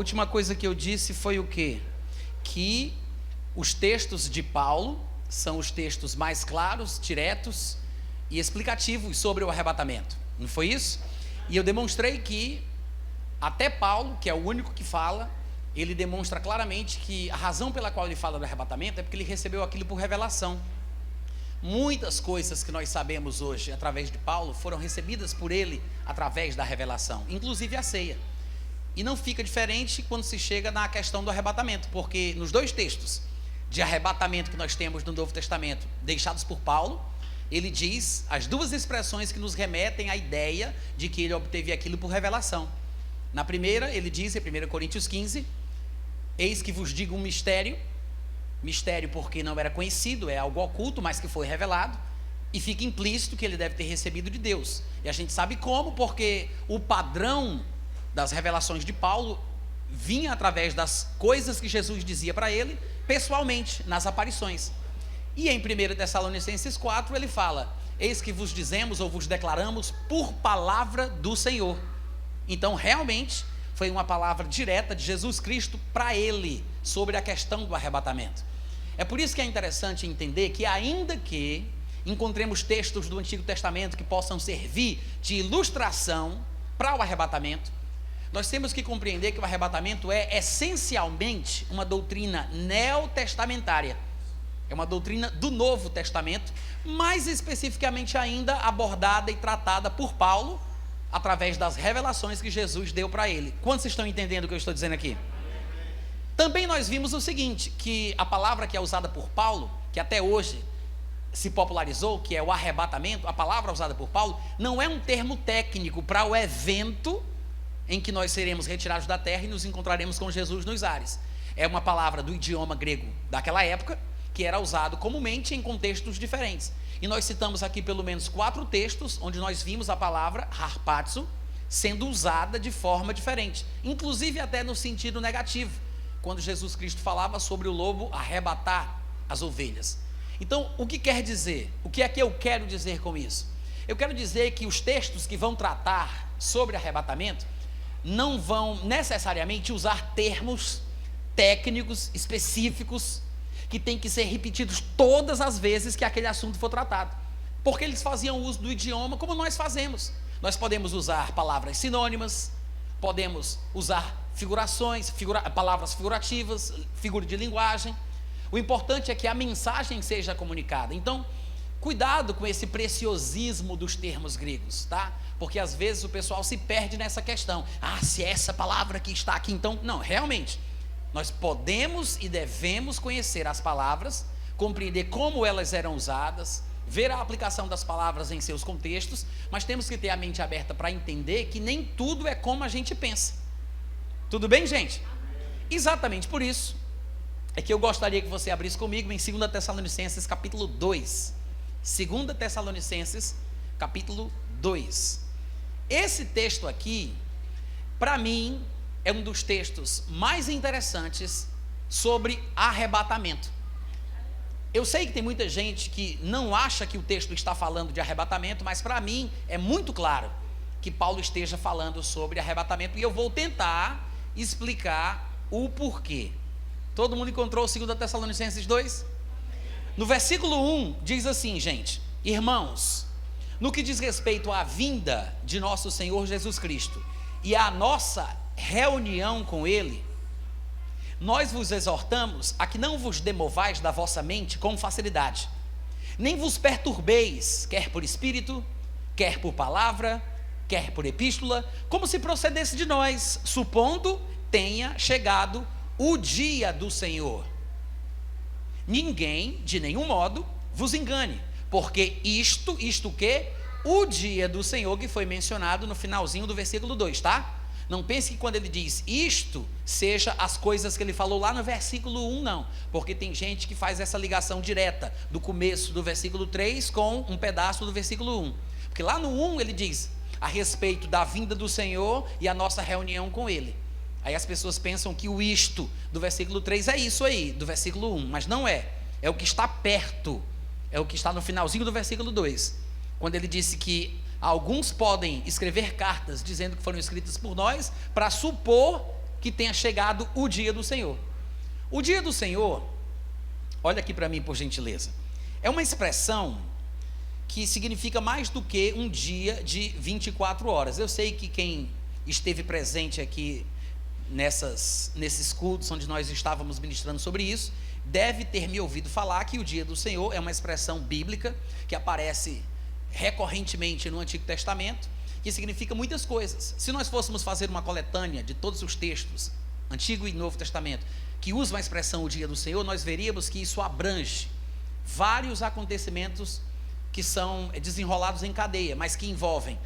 última coisa que eu disse foi o quê? Que os textos de Paulo são os textos mais claros, diretos e explicativos sobre o arrebatamento. Não foi isso? E eu demonstrei que até Paulo, que é o único que fala, ele demonstra claramente que a razão pela qual ele fala do arrebatamento é porque ele recebeu aquilo por revelação. Muitas coisas que nós sabemos hoje através de Paulo foram recebidas por ele através da revelação, inclusive a ceia. E não fica diferente quando se chega na questão do arrebatamento, porque nos dois textos de arrebatamento que nós temos no Novo Testamento, deixados por Paulo, ele diz as duas expressões que nos remetem à ideia de que ele obteve aquilo por revelação. Na primeira, ele diz em 1 Coríntios 15, eis que vos digo um mistério, mistério porque não era conhecido, é algo oculto, mas que foi revelado, e fica implícito que ele deve ter recebido de Deus. E a gente sabe como, porque o padrão das revelações de Paulo vinha através das coisas que Jesus dizia para ele, pessoalmente, nas aparições. E em 1 Tessalonicenses 4 ele fala, eis que vos dizemos ou vos declaramos por palavra do Senhor. Então realmente foi uma palavra direta de Jesus Cristo para ele, sobre a questão do arrebatamento. É por isso que é interessante entender que ainda que encontremos textos do Antigo Testamento que possam servir de ilustração para o arrebatamento, nós temos que compreender que o arrebatamento é essencialmente uma doutrina neotestamentária. É uma doutrina do Novo Testamento, mais especificamente ainda abordada e tratada por Paulo, através das revelações que Jesus deu para ele. Quantos estão entendendo o que eu estou dizendo aqui? Também nós vimos o seguinte, que a palavra que é usada por Paulo, que até hoje se popularizou, que é o arrebatamento, a palavra usada por Paulo, não é um termo técnico para o evento em que nós seremos retirados da terra e nos encontraremos com Jesus nos ares. É uma palavra do idioma grego daquela época, que era usado comumente em contextos diferentes. E nós citamos aqui pelo menos 4 textos, onde nós vimos a palavra harpazo sendo usada de forma diferente, inclusive até no sentido negativo, quando Jesus Cristo falava sobre o lobo arrebatar as ovelhas. Então, o que quer dizer? O que é que eu quero dizer com isso? Eu quero dizer que os textos que vão tratar sobre arrebatamento não vão necessariamente usar termos técnicos específicos que tem que ser repetidos todas as vezes que aquele assunto for tratado, porque eles faziam uso do idioma como nós fazemos. Nós podemos usar palavras sinônimas, podemos usar figurações, palavras figurativas, figura de linguagem. O importante é que a mensagem seja comunicada. Então, cuidado com esse preciosismo dos termos gregos, tá? Porque às vezes o pessoal se perde nessa questão. Se essa palavra que está aqui, então... Não, realmente... Nós podemos e devemos conhecer as palavras, compreender como elas eram usadas, ver a aplicação das palavras em seus contextos, mas temos que ter a mente aberta para entender que nem tudo é como a gente pensa. Tudo bem, gente? Exatamente por isso é que eu gostaria que você abrisse comigo em 2 Tessalonicenses capítulo 2. 2 Tessalonicenses capítulo 2. Esse texto aqui, para mim, é um dos textos mais interessantes sobre arrebatamento. Eu sei que tem muita gente que não acha que o texto está falando de arrebatamento, mas para mim é muito claro que Paulo esteja falando sobre arrebatamento, e eu vou tentar explicar o porquê. Todo mundo encontrou 2 Tessalonicenses 2? No versículo 1 diz assim, gente: irmãos, no que diz respeito à vinda de nosso Senhor Jesus Cristo e à nossa reunião com ele, nós vos exortamos a que não vos demovais da vossa mente com facilidade, nem vos perturbeis, quer por espírito, quer por palavra, quer por epístola, como se procedesse de nós, supondo tenha chegado o dia do Senhor. Ninguém, de nenhum modo, vos engane, porque isto que? O dia do Senhor, que foi mencionado no finalzinho do versículo 2, tá? Não pense que quando ele diz isto, seja as coisas que ele falou lá no versículo 1, não. Porque tem gente que faz essa ligação direta do começo do versículo 3 com um pedaço do versículo 1. Porque lá no 1 ele diz a respeito da vinda do Senhor e a nossa reunião com ele. Aí as pessoas pensam que o isto do versículo 3 é isso aí, do versículo 1. Mas não é. É o que está perto. É o que está no finalzinho do versículo 2. Quando ele disse que alguns podem escrever cartas dizendo que foram escritas por nós, para supor que tenha chegado o dia do Senhor. O dia do Senhor, olha aqui para mim por gentileza, é uma expressão que significa mais do que um dia de 24 horas. Eu sei que quem esteve presente aqui nesses cultos onde nós estávamos ministrando sobre isso, deve ter me ouvido falar que o dia do Senhor é uma expressão bíblica que aparece recorrentemente no Antigo Testamento, que significa muitas coisas. Se nós fôssemos fazer uma coletânea de todos os textos, Antigo e Novo Testamento, que usam a expressão o dia do Senhor, nós veríamos que isso abrange vários acontecimentos que são desenrolados em cadeia, mas que envolvem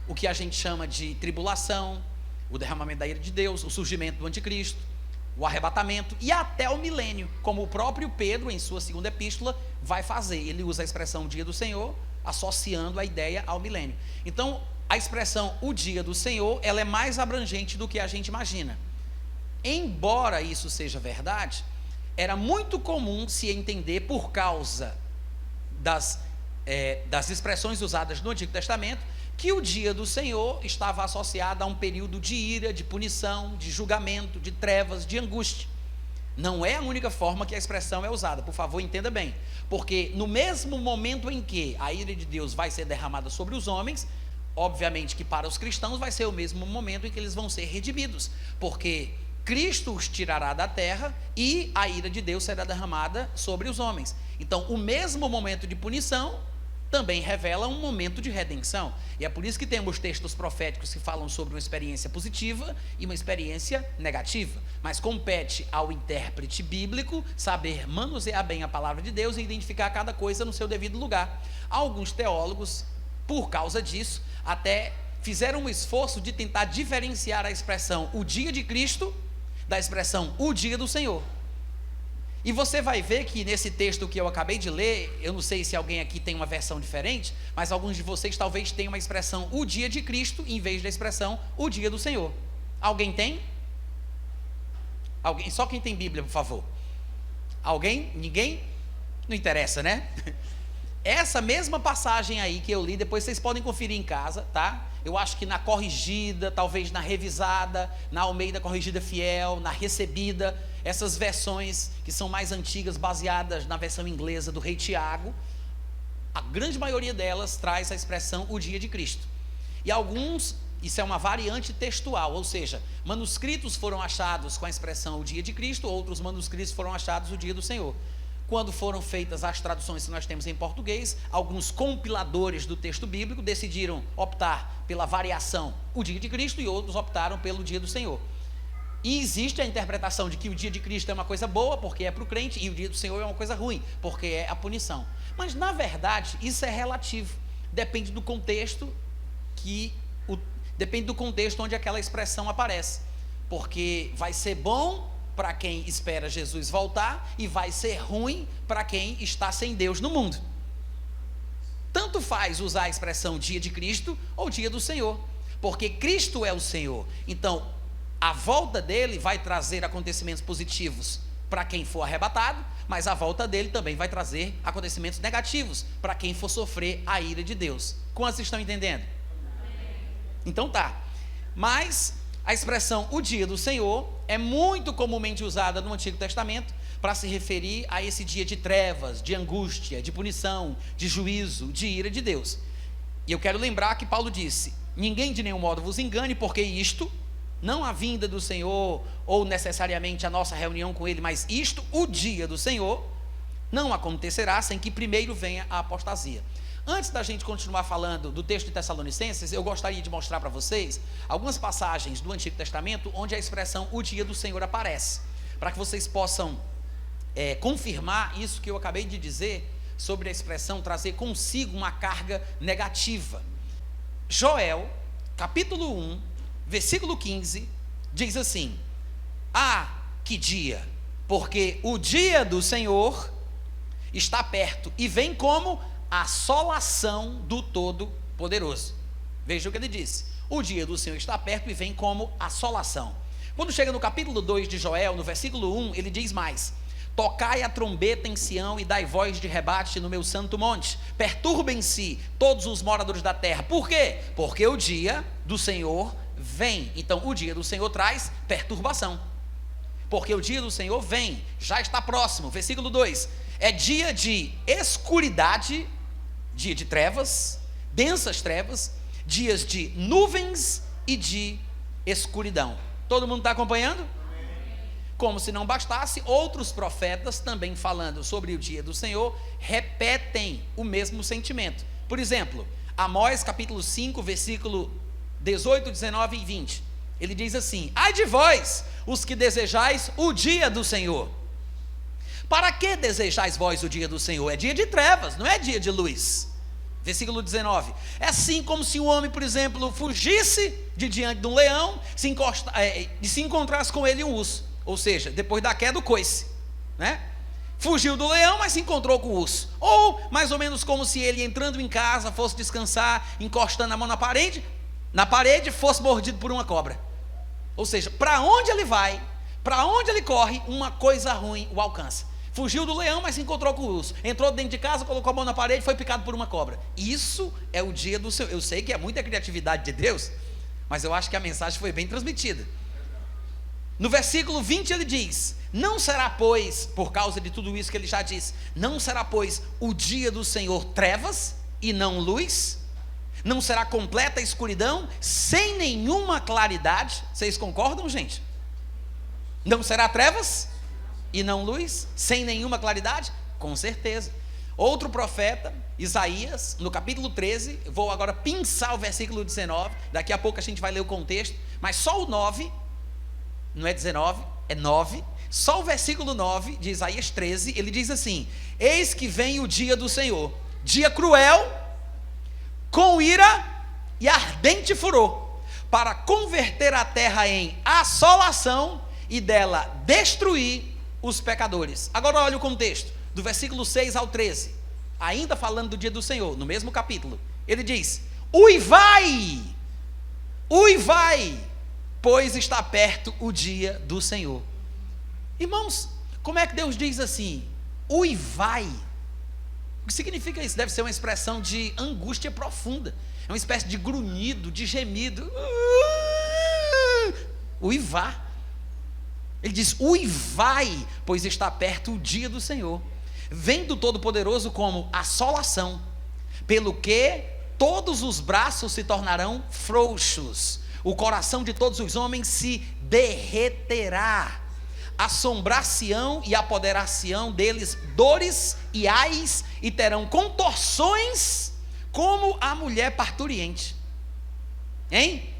o que a gente chama de tribulação, o derramamento da ira de Deus, o surgimento do anticristo, o arrebatamento e até o milênio, como o próprio Pedro, em sua segunda epístola, vai fazer. Ele usa a expressão dia do Senhor, associando a ideia ao milênio. Então, a expressão o dia do Senhor, ela é mais abrangente do que a gente imagina. Embora isso seja verdade, era muito comum se entender, por causa das expressões usadas no Antigo Testamento, que o dia do Senhor estava associado a um período de ira, de punição, de julgamento, de trevas, de angústia. Não é a única forma que a expressão é usada, por favor, entenda bem, porque no mesmo momento em que a ira de Deus vai ser derramada sobre os homens, obviamente que para os cristãos vai ser o mesmo momento em que eles vão ser redimidos, porque Cristo os tirará da terra e a ira de Deus será derramada sobre os homens. Então, o mesmo momento de punição também revela um momento de redenção, e é por isso que temos textos proféticos que falam sobre uma experiência positiva e uma experiência negativa, mas compete ao intérprete bíblico saber manusear bem a palavra de Deus e identificar cada coisa no seu devido lugar. Alguns teólogos, por causa disso, até fizeram um esforço de tentar diferenciar a expressão o dia de Cristo da expressão o dia do Senhor. E você vai ver que nesse texto que eu acabei de ler, eu não sei se alguém aqui tem uma versão diferente, mas alguns de vocês talvez tenham uma expressão o dia de Cristo em vez da expressão o dia do Senhor. Alguém tem? Alguém? Só quem tem Bíblia, por favor. Alguém? Ninguém? Não interessa, né? Essa mesma passagem aí que eu li, depois vocês podem conferir em casa, tá? Eu acho que na corrigida, talvez na revisada, na Almeida Corrigida Fiel, na recebida, essas versões que são mais antigas, baseadas na versão inglesa do Rei Tiago, a grande maioria delas traz a expressão o dia de Cristo. E alguns, isso é uma variante textual, ou seja, manuscritos foram achados com a expressão o dia de Cristo, outros manuscritos foram achados o dia do Senhor. Quando foram feitas as traduções que nós temos em português, alguns compiladores do texto bíblico decidiram optar pela variação o dia de Cristo e outros optaram pelo dia do Senhor. E existe a interpretação de que o dia de Cristo é uma coisa boa, porque é para o crente, e o dia do Senhor é uma coisa ruim, porque é a punição. Mas, na verdade, isso é relativo. Depende do contexto onde aquela expressão aparece. Porque vai ser bom para quem espera Jesus voltar e vai ser ruim para quem está sem Deus no mundo. Tanto faz usar a expressão dia de Cristo ou dia do Senhor, porque Cristo é o Senhor. Então, a volta dele vai trazer acontecimentos positivos para quem for arrebatado, mas a volta dele também vai trazer acontecimentos negativos para quem for sofrer a ira de Deus. Quantos estão entendendo? Então tá. Mas a expressão o dia do Senhor é muito comumente usada no Antigo Testamento para se referir a esse dia de trevas, de angústia, de punição, de juízo, de ira de Deus. E eu quero lembrar que Paulo disse: ninguém de nenhum modo vos engane, porque isto, não a vinda do Senhor ou necessariamente a nossa reunião com Ele, mas isto, o dia do Senhor, não acontecerá sem que primeiro venha a apostasia. Antes da gente continuar falando do texto de Tessalonicenses, eu gostaria de mostrar para vocês algumas passagens do Antigo Testamento onde a expressão o dia do Senhor aparece, para que vocês possam confirmar isso que eu acabei de dizer sobre a expressão trazer consigo uma carga negativa. Joel, capítulo 1, versículo 15, diz assim: ah, que dia, porque o dia do Senhor está perto e vem como assolação do Todo-Poderoso. Veja o que ele disse: o dia do Senhor está perto e vem como assolação. Quando chega no capítulo 2 de Joel, no versículo 1, ele diz mais: tocai a trombeta em Sião e dai voz de rebate no meu santo monte, perturbem-se todos os moradores da terra. Por quê? Porque o dia do Senhor vem. Então, o dia do Senhor traz perturbação, porque o dia do Senhor vem, já está próximo. Versículo 2, é dia de escuridade, dia de trevas, densas trevas, dias de nuvens e de escuridão. Todo mundo está acompanhando? Como se não bastasse, outros profetas também falando sobre o dia do Senhor, repetem o mesmo sentimento. Por exemplo, Amós capítulo 5, versículo 18, 19 e 20, ele diz assim: ai de vós, os que desejais o dia do Senhor. Para que desejais vós o dia do Senhor? É dia de trevas, não é dia de luz. Versículo 19, é assim como se um homem, por exemplo, fugisse de diante de um leão e se encontrasse com ele um urso, ou seja, depois da queda do coice, né? Fugiu do leão, mas se encontrou com o urso. Ou mais ou menos como se ele, entrando em casa, fosse descansar, encostando a mão na parede, fosse mordido por uma cobra. Ou seja, para onde ele vai, para onde ele corre, uma coisa ruim o alcança. Fugiu do leão, mas se encontrou com o urso. Entrou dentro de casa, colocou a mão na parede, foi picado por uma cobra. Isso é o dia do Senhor. Eu sei que é muita criatividade de Deus, mas eu acho que a mensagem foi bem transmitida. No versículo 20 ele diz: não será, pois, por causa de tudo isso que ele já disse, não será, pois, o dia do Senhor trevas e não luz? Não será completa escuridão, sem nenhuma claridade? Vocês concordam, gente? Não será trevas e não luz, sem nenhuma claridade? Com certeza. Outro profeta, Isaías, no capítulo 13, vou agora pinçar o versículo 19, daqui a pouco a gente vai ler o contexto, mas só o 9, não é 19, é 9, só o versículo 9 de Isaías 13, ele diz assim: eis que vem o dia do Senhor, dia cruel, com ira e ardente furor, para converter a terra em assolação e dela destruir os pecadores. Agora olha o contexto, do versículo 6 ao 13, ainda falando do dia do Senhor, no mesmo capítulo, ele diz: uivai, pois está perto o dia do Senhor. Irmãos, como é que Deus diz assim, uivai? O que significa isso? Deve ser uma expressão de angústia profunda, é uma espécie de grunhido, de gemido, uivar. Ele diz: uivai, pois está perto o dia do Senhor. Vem do Todo-Poderoso como assolação, pelo que todos os braços se tornarão frouxos, o coração de todos os homens se derreterá, assombração e apoderar-se-ão deles dores e ais, e terão contorções como a mulher parturiente. Hein?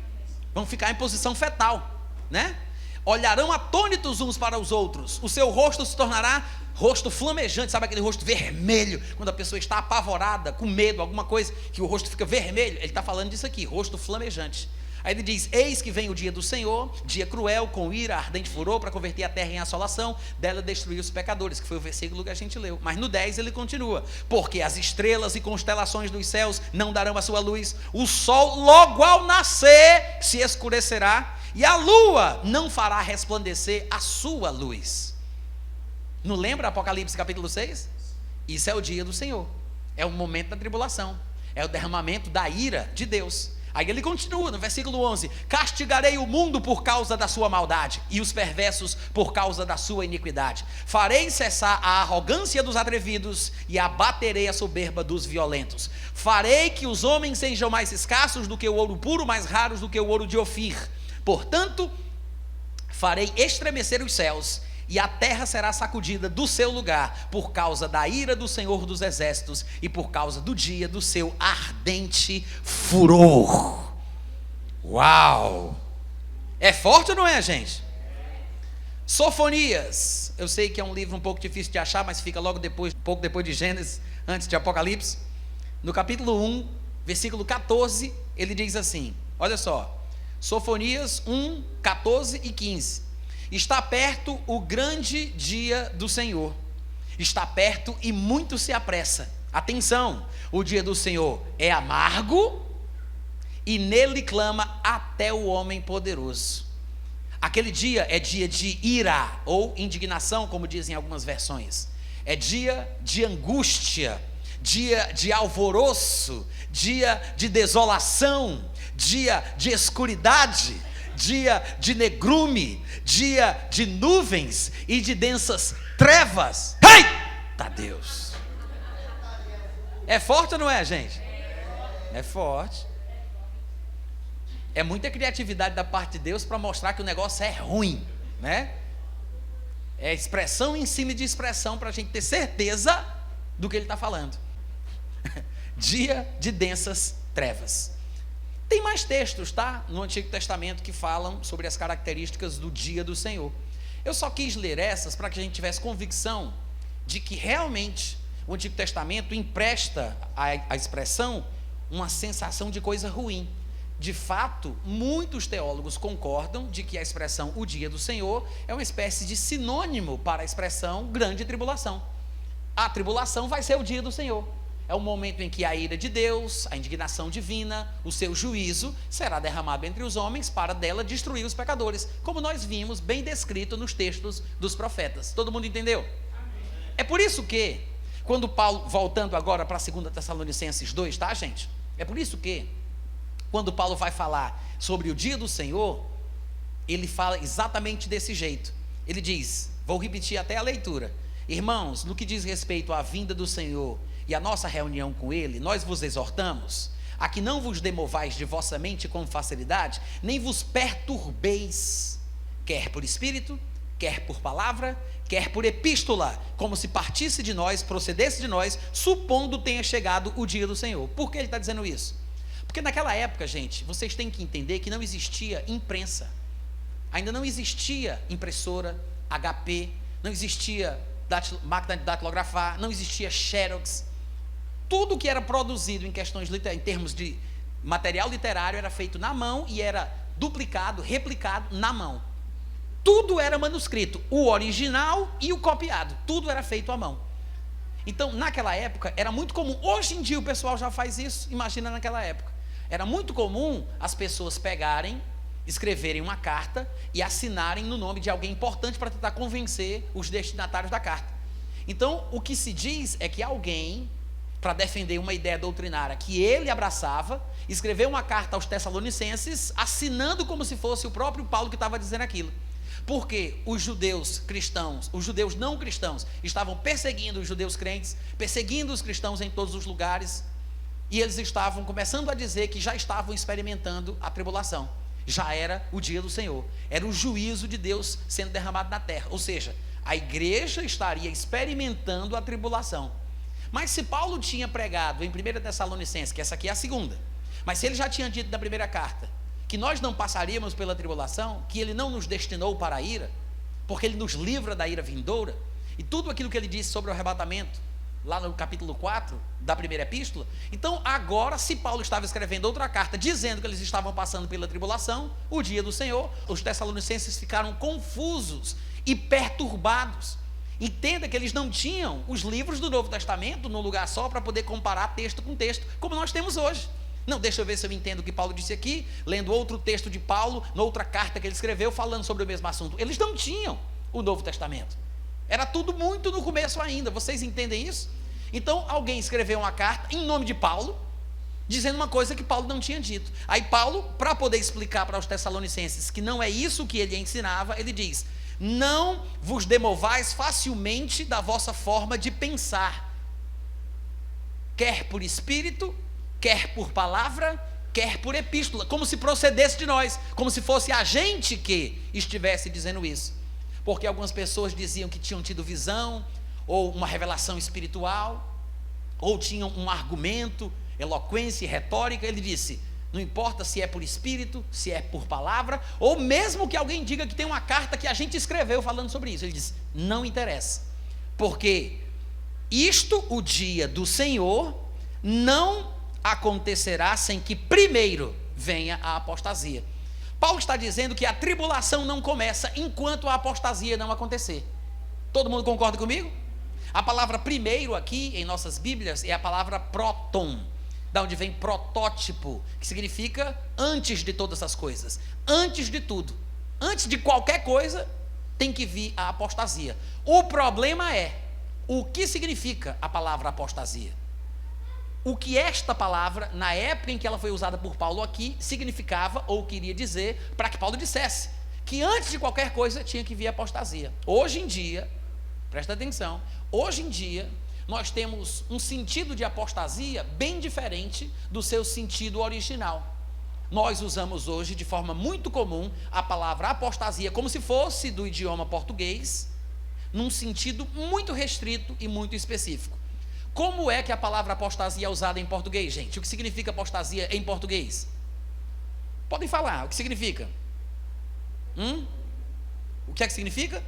Vão ficar em posição fetal, né? Olharão atônitos uns para os outros, o seu rosto se tornará rosto flamejante, sabe aquele rosto vermelho, quando a pessoa está apavorada, com medo, alguma coisa, que o rosto fica vermelho, ele está falando disso aqui, rosto flamejante. Aí ele diz: eis que vem o dia do Senhor, dia cruel, com ira, ardente furor, para converter a terra em assolação, dela destruir os pecadores, que foi o versículo que a gente leu. Mas no 10 ele continua: porque as estrelas e constelações dos céus não darão a sua luz, o sol logo ao nascer se escurecerá, e a lua não fará resplandecer a sua luz. Não lembra Apocalipse capítulo 6? Isso é o dia do Senhor, é o momento da tribulação, é o derramamento da ira de Deus. Aí ele continua no versículo 11: castigarei o mundo por causa da sua maldade, e os perversos por causa da sua iniquidade. Farei cessar a arrogância dos atrevidos, e abaterei a soberba dos violentos. Farei que os homens sejam mais escassos do que o ouro puro, mais raros do que o ouro de Ofir. Portanto, farei estremecer os céus, e a terra será sacudida do seu lugar, por causa da ira do Senhor dos Exércitos, e por causa do dia do seu ardente furor. Uau! É forte ou não é, gente? Sofonias, eu sei que é um livro um pouco difícil de achar, mas fica logo depois, um pouco depois de Gênesis, antes de Apocalipse. No capítulo 1, versículo 14, ele diz assim, olha só, Sofonias 1, 14 e 15. Está perto o grande dia do Senhor, está perto e muito se apressa. Atenção, o dia do Senhor é amargo, e nele clama até o homem poderoso. Aquele dia é dia de ira, ou indignação, como dizem algumas versões. É dia de angústia, dia de alvoroço, dia de desolação, dia de escuridade, dia de negrume, dia de nuvens e de densas trevas. Eita Deus! É forte ou não é, gente? É forte. É muita criatividade da parte de Deus para mostrar que o negócio é ruim, né? É expressão em cima de expressão para a gente ter certeza do que ele está falando. Dia de densas trevas. Tem mais textos, tá? No Antigo Testamento que falam sobre as características do dia do Senhor. Eu só quis ler essas para que a gente tivesse convicção de que realmente o Antigo Testamento empresta à expressão uma sensação de coisa ruim. De fato, muitos teólogos concordam de que a expressão o dia do Senhor é uma espécie de sinônimo para a expressão grande tribulação. A tribulação vai ser o dia do Senhor. É o momento em que a ira de Deus, a indignação divina, o seu juízo será derramado entre os homens para dela destruir os pecadores, como nós vimos bem descrito nos textos dos profetas. Todo mundo entendeu? Amém. É por isso que, quando Paulo, voltando agora para 2 Tessalonicenses 2, tá, gente? É por isso que, quando Paulo vai falar sobre o dia do Senhor, ele fala exatamente desse jeito. Ele diz, vou repetir até a leitura: irmãos, no que diz respeito à vinda do Senhor e a nossa reunião com ele, nós vos exortamos a que não vos demovais de vossa mente com facilidade, nem vos perturbeis, quer por espírito, quer por palavra, quer por epístola, como se partisse de nós, procedesse de nós, supondo tenha chegado o dia do Senhor. Por que ele está dizendo isso? Porque naquela época, gente, vocês têm que entender que não existia imprensa, ainda não existia impressora, HP, não existia máquina de datilografar, não existia xerox. Tudo que era produzido em questões em termos de material literário era feito na mão e era duplicado, replicado na mão. Tudo era manuscrito, o original e o copiado, tudo era feito à mão. Então, naquela época, era muito comum. Hoje em dia o pessoal já faz isso, imagina naquela época. Era muito comum as pessoas pegarem, escreverem uma carta e assinarem no nome de alguém importante para tentar convencer os destinatários da carta. Então, o que se diz é que alguém, para defender uma ideia doutrinária que ele abraçava, escreveu uma carta aos Tessalonicenses, assinando como se fosse o próprio Paulo que estava dizendo aquilo. Porque os judeus cristãos, os judeus não cristãos, estavam perseguindo os judeus crentes, perseguindo os cristãos em todos os lugares, e eles estavam começando a dizer que já estavam experimentando a tribulação. Já era o dia do Senhor, era o juízo de Deus sendo derramado na terra, ou seja, a igreja estaria experimentando a tribulação. Mas se Paulo tinha pregado em 1 Tessalonicenses, que essa aqui é a segunda, mas se ele já tinha dito na primeira carta que nós não passaríamos pela tribulação, que ele não nos destinou para a ira, porque ele nos livra da ira vindoura, e tudo aquilo que ele disse sobre o arrebatamento, lá no capítulo 4 da primeira epístola, então agora, se Paulo estava escrevendo outra carta, dizendo que eles estavam passando pela tribulação, o dia do Senhor, os Tessalonicenses ficaram confusos e perturbados. Entenda que eles não tinham os livros do Novo Testamento num lugar só para poder comparar texto com texto, como nós temos hoje. Não, deixa eu ver se eu entendo o que Paulo disse aqui, lendo outro texto de Paulo, noutra carta que ele escreveu, falando sobre o mesmo assunto. Eles não tinham o Novo Testamento. Era tudo muito no começo ainda, vocês entendem isso? Então, alguém escreveu uma carta em nome de Paulo, dizendo uma coisa que Paulo não tinha dito. Aí Paulo, para poder explicar para os Tessalonicenses que não é isso que ele ensinava, ele diz: não vos demovais facilmente da vossa forma de pensar, quer por espírito, quer por palavra, quer por epístola, como se procedesse de nós, como se fosse a gente que estivesse dizendo isso. Porque algumas pessoas diziam que tinham tido visão, ou uma revelação espiritual, ou tinham um argumento, eloquência e retórica. Ele disse: não importa se é por espírito, se é por palavra, ou mesmo que alguém diga que tem uma carta que a gente escreveu falando sobre isso. Ele disse: não interessa, porque isto, o dia do Senhor, não acontecerá sem que primeiro venha a apostasia. Paulo está dizendo que a tribulação não começa enquanto a apostasia não acontecer. Todo mundo concorda comigo? A palavra primeiro aqui em nossas Bíblias é a palavra proton, da onde vem protótipo, que significa antes de todas as coisas, antes de tudo, antes de qualquer coisa tem que vir a apostasia. O problema é, o que significa a palavra apostasia? o que esta palavra, na época em que ela foi usada por Paulo aqui, significava ou queria dizer, para que Paulo dissesse que antes de qualquer coisa tinha que vir a apostasia. Hoje em dia, presta atenção, hoje em dia nós temos um sentido de apostasia bem diferente do seu sentido original. Nós usamos hoje de forma muito comum a palavra apostasia como se fosse do idioma português, num sentido muito restrito e muito específico. Como é que a palavra apostasia é usada em português, gente? O que significa apostasia em português? Podem falar, o que significa? O que é que significa?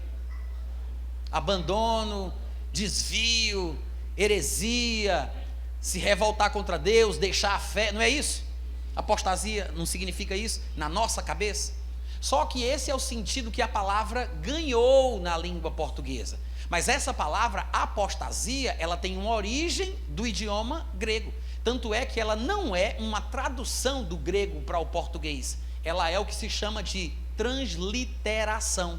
Abandono, desvio, heresia, se revoltar contra Deus, deixar a fé, não é isso? Apostasia não significa isso na nossa cabeça? Só que esse é o sentido que a palavra ganhou na língua portuguesa. Mas essa palavra apostasia, ela tem uma origem do idioma grego. Tanto é que ela não é uma tradução do grego para o português. Ela é o que se chama de transliteração.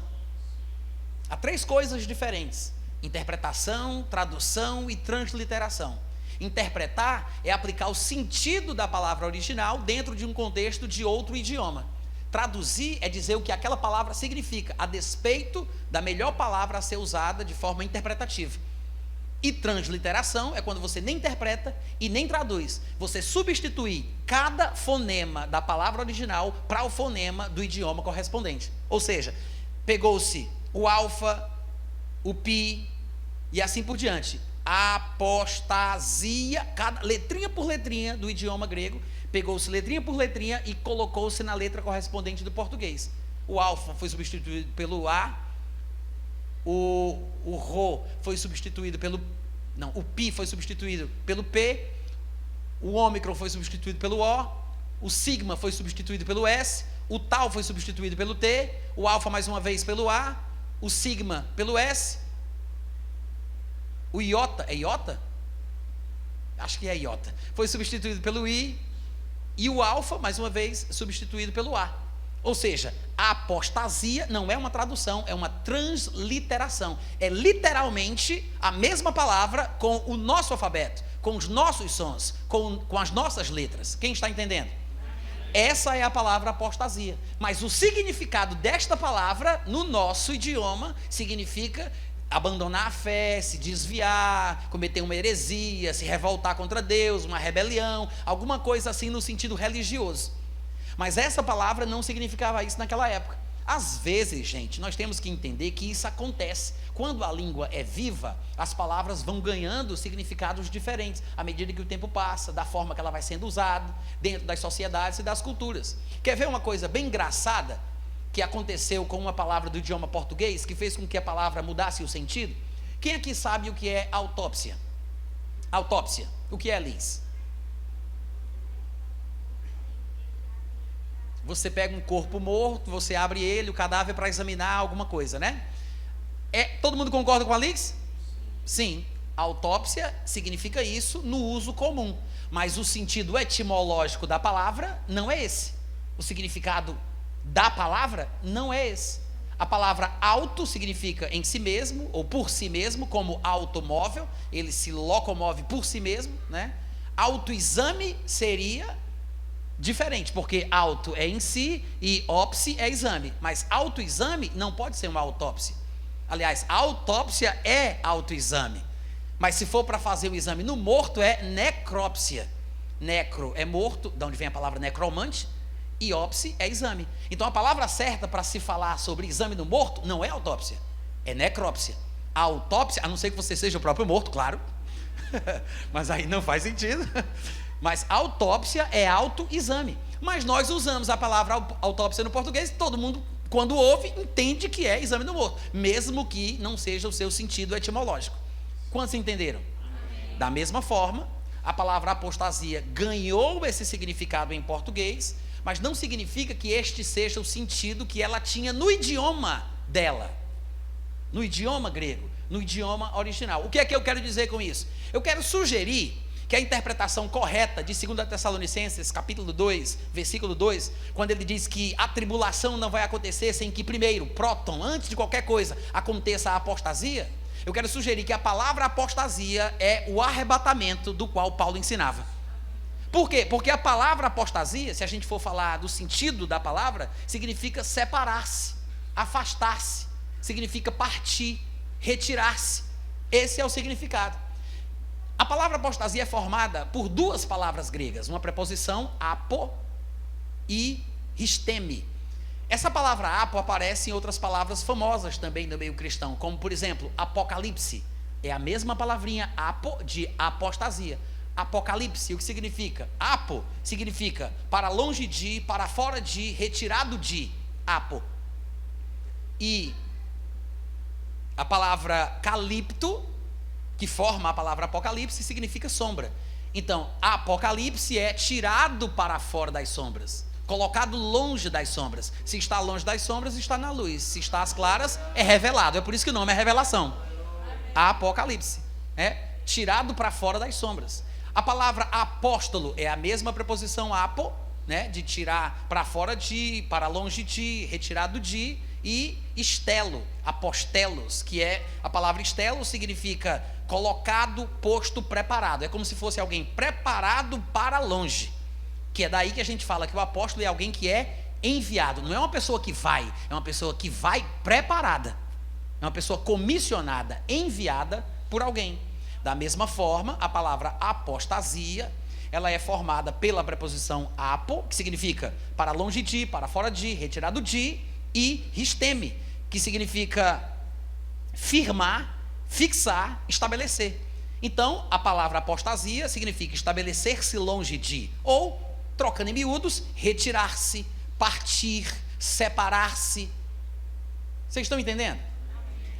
Há 3 coisas diferentes: interpretação, tradução e transliteração. Interpretar é aplicar o sentido da palavra original dentro de um contexto de outro idioma. Traduzir é dizer o que aquela palavra significa, a despeito da melhor palavra a ser usada de forma interpretativa. E transliteração é quando você nem interpreta e nem traduz. Você substitui cada fonema da palavra original para o fonema do idioma correspondente. Ou seja, pegou-se o alfa, o pi e assim por diante. Apostasia, cada letrinha por letrinha do idioma grego, pegou-se letrinha por letrinha e colocou-se na letra correspondente do português. O alfa foi substituído pelo A, o rho foi substituído pelo, não, o pi foi substituído pelo P, o ômicron foi substituído pelo O sigma foi substituído pelo S, o tal foi substituído pelo T, o alfa mais uma vez pelo A, o sigma pelo S, o iota, é iota? Acho que é iota, foi substituído pelo I, e o alfa, mais uma vez, substituído pelo A. Ou seja, a apostasia não é uma tradução, é uma transliteração. É literalmente a mesma palavra com o nosso alfabeto, com os nossos sons, com as nossas letras. Quem está entendendo? Essa é a palavra apostasia. Mas o significado desta palavra, no nosso idioma, significa abandonar a fé, se desviar, cometer uma heresia, se revoltar contra Deus, uma rebelião, alguma coisa assim no sentido religioso. Mas essa palavra não significava isso naquela época. Às vezes, gente, nós temos que entender que isso acontece. Quando a língua é viva, as palavras vão ganhando significados diferentes, à medida que o tempo passa, da forma que ela vai sendo usada, dentro das sociedades e das culturas. Quer ver uma coisa bem engraçada que aconteceu com uma palavra do idioma português, que fez com que a palavra mudasse o sentido? Quem aqui sabe o que é autópsia? Autópsia, o que é, Liz? Você pega um corpo morto, você abre ele, o cadáver, para examinar alguma coisa, né? Todo mundo concorda com a Liz? Sim, autópsia significa isso no uso comum, mas o sentido etimológico da palavra não é esse. O significado da palavra não é esse. A palavra auto significa em si mesmo, ou por si mesmo, como automóvel, ele se locomove por si mesmo, né? Autoexame seria diferente, porque auto é em si e ópsi é exame, mas autoexame não pode ser uma autópsia. Aliás, a autópsia é autoexame, mas se for para fazer o exame no morto é necrópsia. Necro é morto, de onde vem a palavra necromante, e ópsi é exame. Então a palavra certa para se falar sobre exame no morto não é autópsia, é necrópsia. A autópsia, a não ser que você seja o próprio morto, claro, mas aí não faz sentido. Mas autópsia é autoexame. Mas nós usamos a palavra autópsia no português, todo mundo, quando ouve, entende que é exame do morto, mesmo que não seja o seu sentido etimológico. Quantos entenderam? Amém. Da mesma forma, a palavra apostasia ganhou esse significado em português, mas não significa que este seja o sentido que ela tinha no idioma dela, no idioma grego, no idioma original. O que é que eu quero dizer com isso? Eu quero sugerir que a interpretação correta de 2 Tessalonicenses, capítulo 2, versículo 2, quando ele diz que a tribulação não vai acontecer sem que primeiro, próton, antes de qualquer coisa, aconteça a apostasia, Eu quero sugerir que a palavra apostasia é o arrebatamento do qual Paulo ensinava. Por quê? Porque a palavra apostasia, se a gente for falar do sentido da palavra, significa separar-se, afastar-se, significa partir, retirar-se. Esse é o significado. A palavra apostasia é formada por duas palavras gregas, uma preposição apo e risteme. Essa palavra apo aparece em outras palavras famosas também no meio cristão, como por exemplo, apocalipse. É a mesma palavrinha apo de apostasia. Apocalipse, o que significa? Apo significa para longe de, para fora de, retirado de, apo. E a palavra calipto, que forma a palavra apocalipse, significa sombra. Então, apocalipse é tirado para fora das sombras, colocado longe das sombras. Se está longe das sombras, está na luz. Se está às claras, é revelado. É por isso que o nome é revelação. Apocalipse, tirado para fora das sombras. A palavra apóstolo é a mesma preposição apo, de tirar para fora de, para longe de, retirado de, e estelo, apostelos, que é a palavra estelo, significa colocado, posto, preparado. É como se fosse alguém preparado para longe, que é daí que a gente fala que o apóstolo é alguém que é enviado. Não é uma pessoa que vai, é uma pessoa que vai preparada, é uma pessoa comissionada, enviada por alguém. Da mesma forma, a palavra apostasia, ela é formada pela preposição apo, que significa para longe de, para fora de, retirado de, e risteme, que significa firmar, fixar, estabelecer. Então, a palavra apostasia significa estabelecer-se longe de, ou, trocando em miúdos, retirar-se, partir, separar-se. Vocês estão entendendo?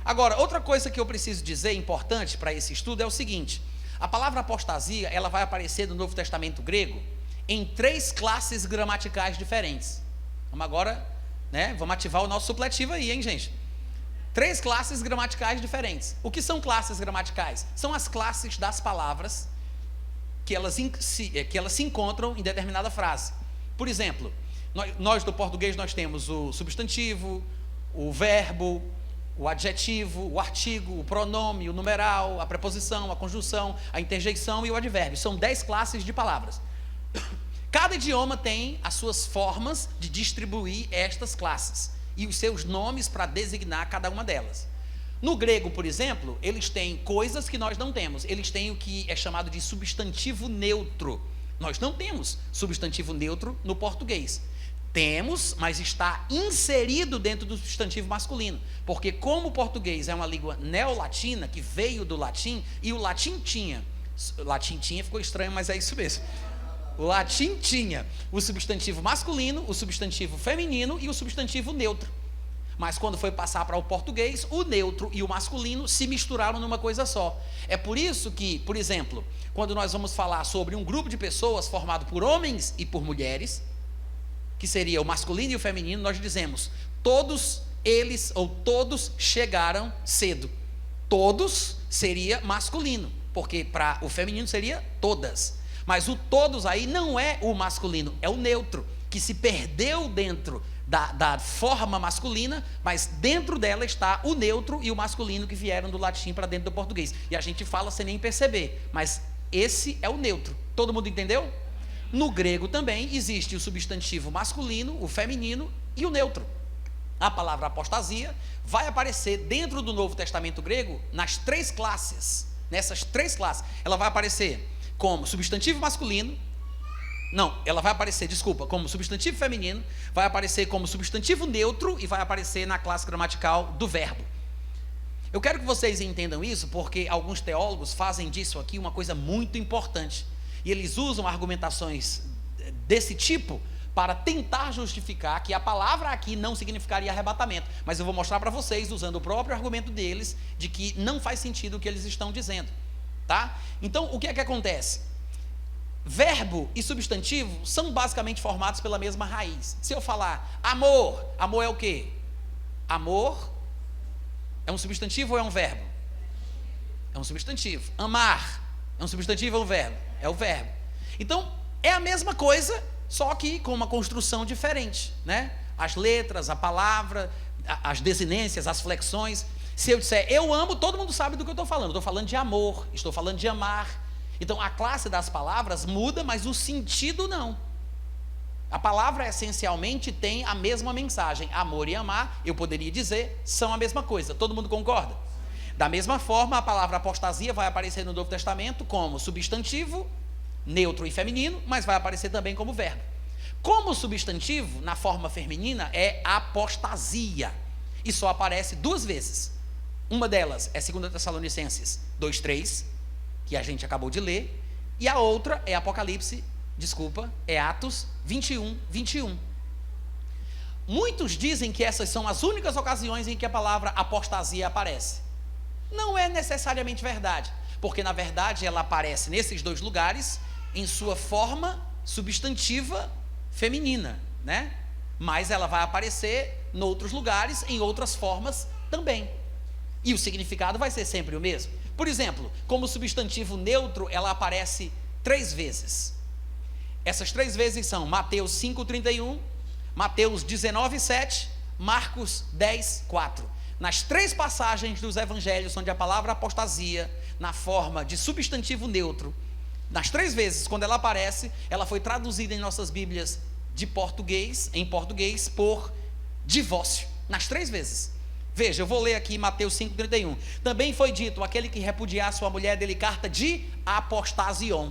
Agora, outra coisa que eu preciso dizer, importante para esse estudo, é o seguinte: a palavra apostasia, ela vai aparecer no Novo Testamento grego em 3 classes gramaticais diferentes. Vamos agora, vamos ativar o nosso supletivo aí, hein, gente? 3 classes gramaticais diferentes. O que são classes gramaticais? São as classes das palavras que elas se encontram em determinada frase. Por exemplo, nós do português nós temos o substantivo, o verbo, o adjetivo, o artigo, o pronome, o numeral, a preposição, a conjunção, a interjeição e o advérbio. São 10 classes de palavras. Cada idioma tem as suas formas de distribuir estas classes e os seus nomes para designar cada uma delas. No grego, por exemplo, eles têm coisas que nós não temos. Eles têm o que é chamado de substantivo neutro. Nós não temos substantivo neutro no português. Temos, mas está inserido dentro do substantivo masculino, porque como o português é uma língua neolatina, que veio do latim, e o latim tinha ficou estranho, mas é isso mesmo. O latim tinha o substantivo masculino, o substantivo feminino e o substantivo neutro. Mas quando foi passar para o português, o neutro e o masculino se misturaram numa coisa só. É por isso que, por exemplo, quando nós vamos falar sobre um grupo de pessoas formado por homens e por mulheres, que seria o masculino e o feminino, nós dizemos: todos eles ou todos chegaram cedo. Todos seria masculino, porque para o feminino seria todas. Mas o todos aí não é o masculino, é o neutro, que se perdeu dentro da forma masculina, mas dentro dela está o neutro e o masculino que vieram do latim para dentro do português. E a gente fala sem nem perceber, mas esse é o neutro. Todo mundo entendeu? No grego também existe o substantivo masculino, o feminino e o neutro. A palavra apostasia vai aparecer dentro do Novo Testamento grego nas 3 classes. Nessas 3 classes, ela vai aparecer como substantivo masculino, como substantivo feminino, vai aparecer como substantivo neutro e vai aparecer na classe gramatical do verbo. Eu quero que vocês entendam isso, porque alguns teólogos fazem disso aqui uma coisa muito importante. E eles usam argumentações desse tipo para tentar justificar que a palavra aqui não significaria arrebatamento. Mas eu vou mostrar para vocês, usando o próprio argumento deles, de que não faz sentido o que eles estão dizendo. Tá? Então, o que é que acontece? Verbo e substantivo são basicamente formados pela mesma raiz. Se eu falar amor, amor é o quê? Amor é um substantivo ou é um verbo? É um substantivo. Amar é um substantivo ou um verbo? É o verbo. Então, é a mesma coisa, só que com uma construção diferente, As letras, a palavra, as desinências, as flexões. Se eu disser eu amo, todo mundo sabe do que eu estou falando. Estou falando de amor, estou falando de amar. Então a classe das palavras muda, mas o sentido não. A palavra essencialmente tem a mesma mensagem. Amor e amar, eu poderia dizer, são a mesma coisa. Todo mundo concorda? Da mesma forma, a palavra apostasia vai aparecer no Novo Testamento como substantivo, neutro e feminino, mas vai aparecer também como verbo. Como substantivo, na forma feminina, é apostasia. E só aparece 2 vezes. Uma delas é 2 Tessalonicenses 2:3, que a gente acabou de ler, e a outra é é Atos 21:21. Muitos dizem que essas são as únicas ocasiões em que a palavra apostasia aparece. Não é necessariamente verdade, porque na verdade ela aparece nesses 2 lugares em sua forma substantiva feminina, né? Mas ela vai aparecer em outros lugares, em outras formas também. E o significado vai ser sempre o mesmo. Por exemplo, como substantivo neutro, ela aparece 3 vezes. Essas 3 vezes são Mateus 5:31, Mateus 19:7, Marcos 10:4. Nas 3 passagens dos evangelhos onde a palavra apostasia, na forma de substantivo neutro, nas 3 vezes, quando ela aparece, ela foi traduzida em nossas Bíblias em português, por divórcio. Nas 3 vezes. Veja, eu vou ler aqui Mateus 5:31. Também foi dito, aquele que repudiar sua mulher, dê-lhe carta de apostasion.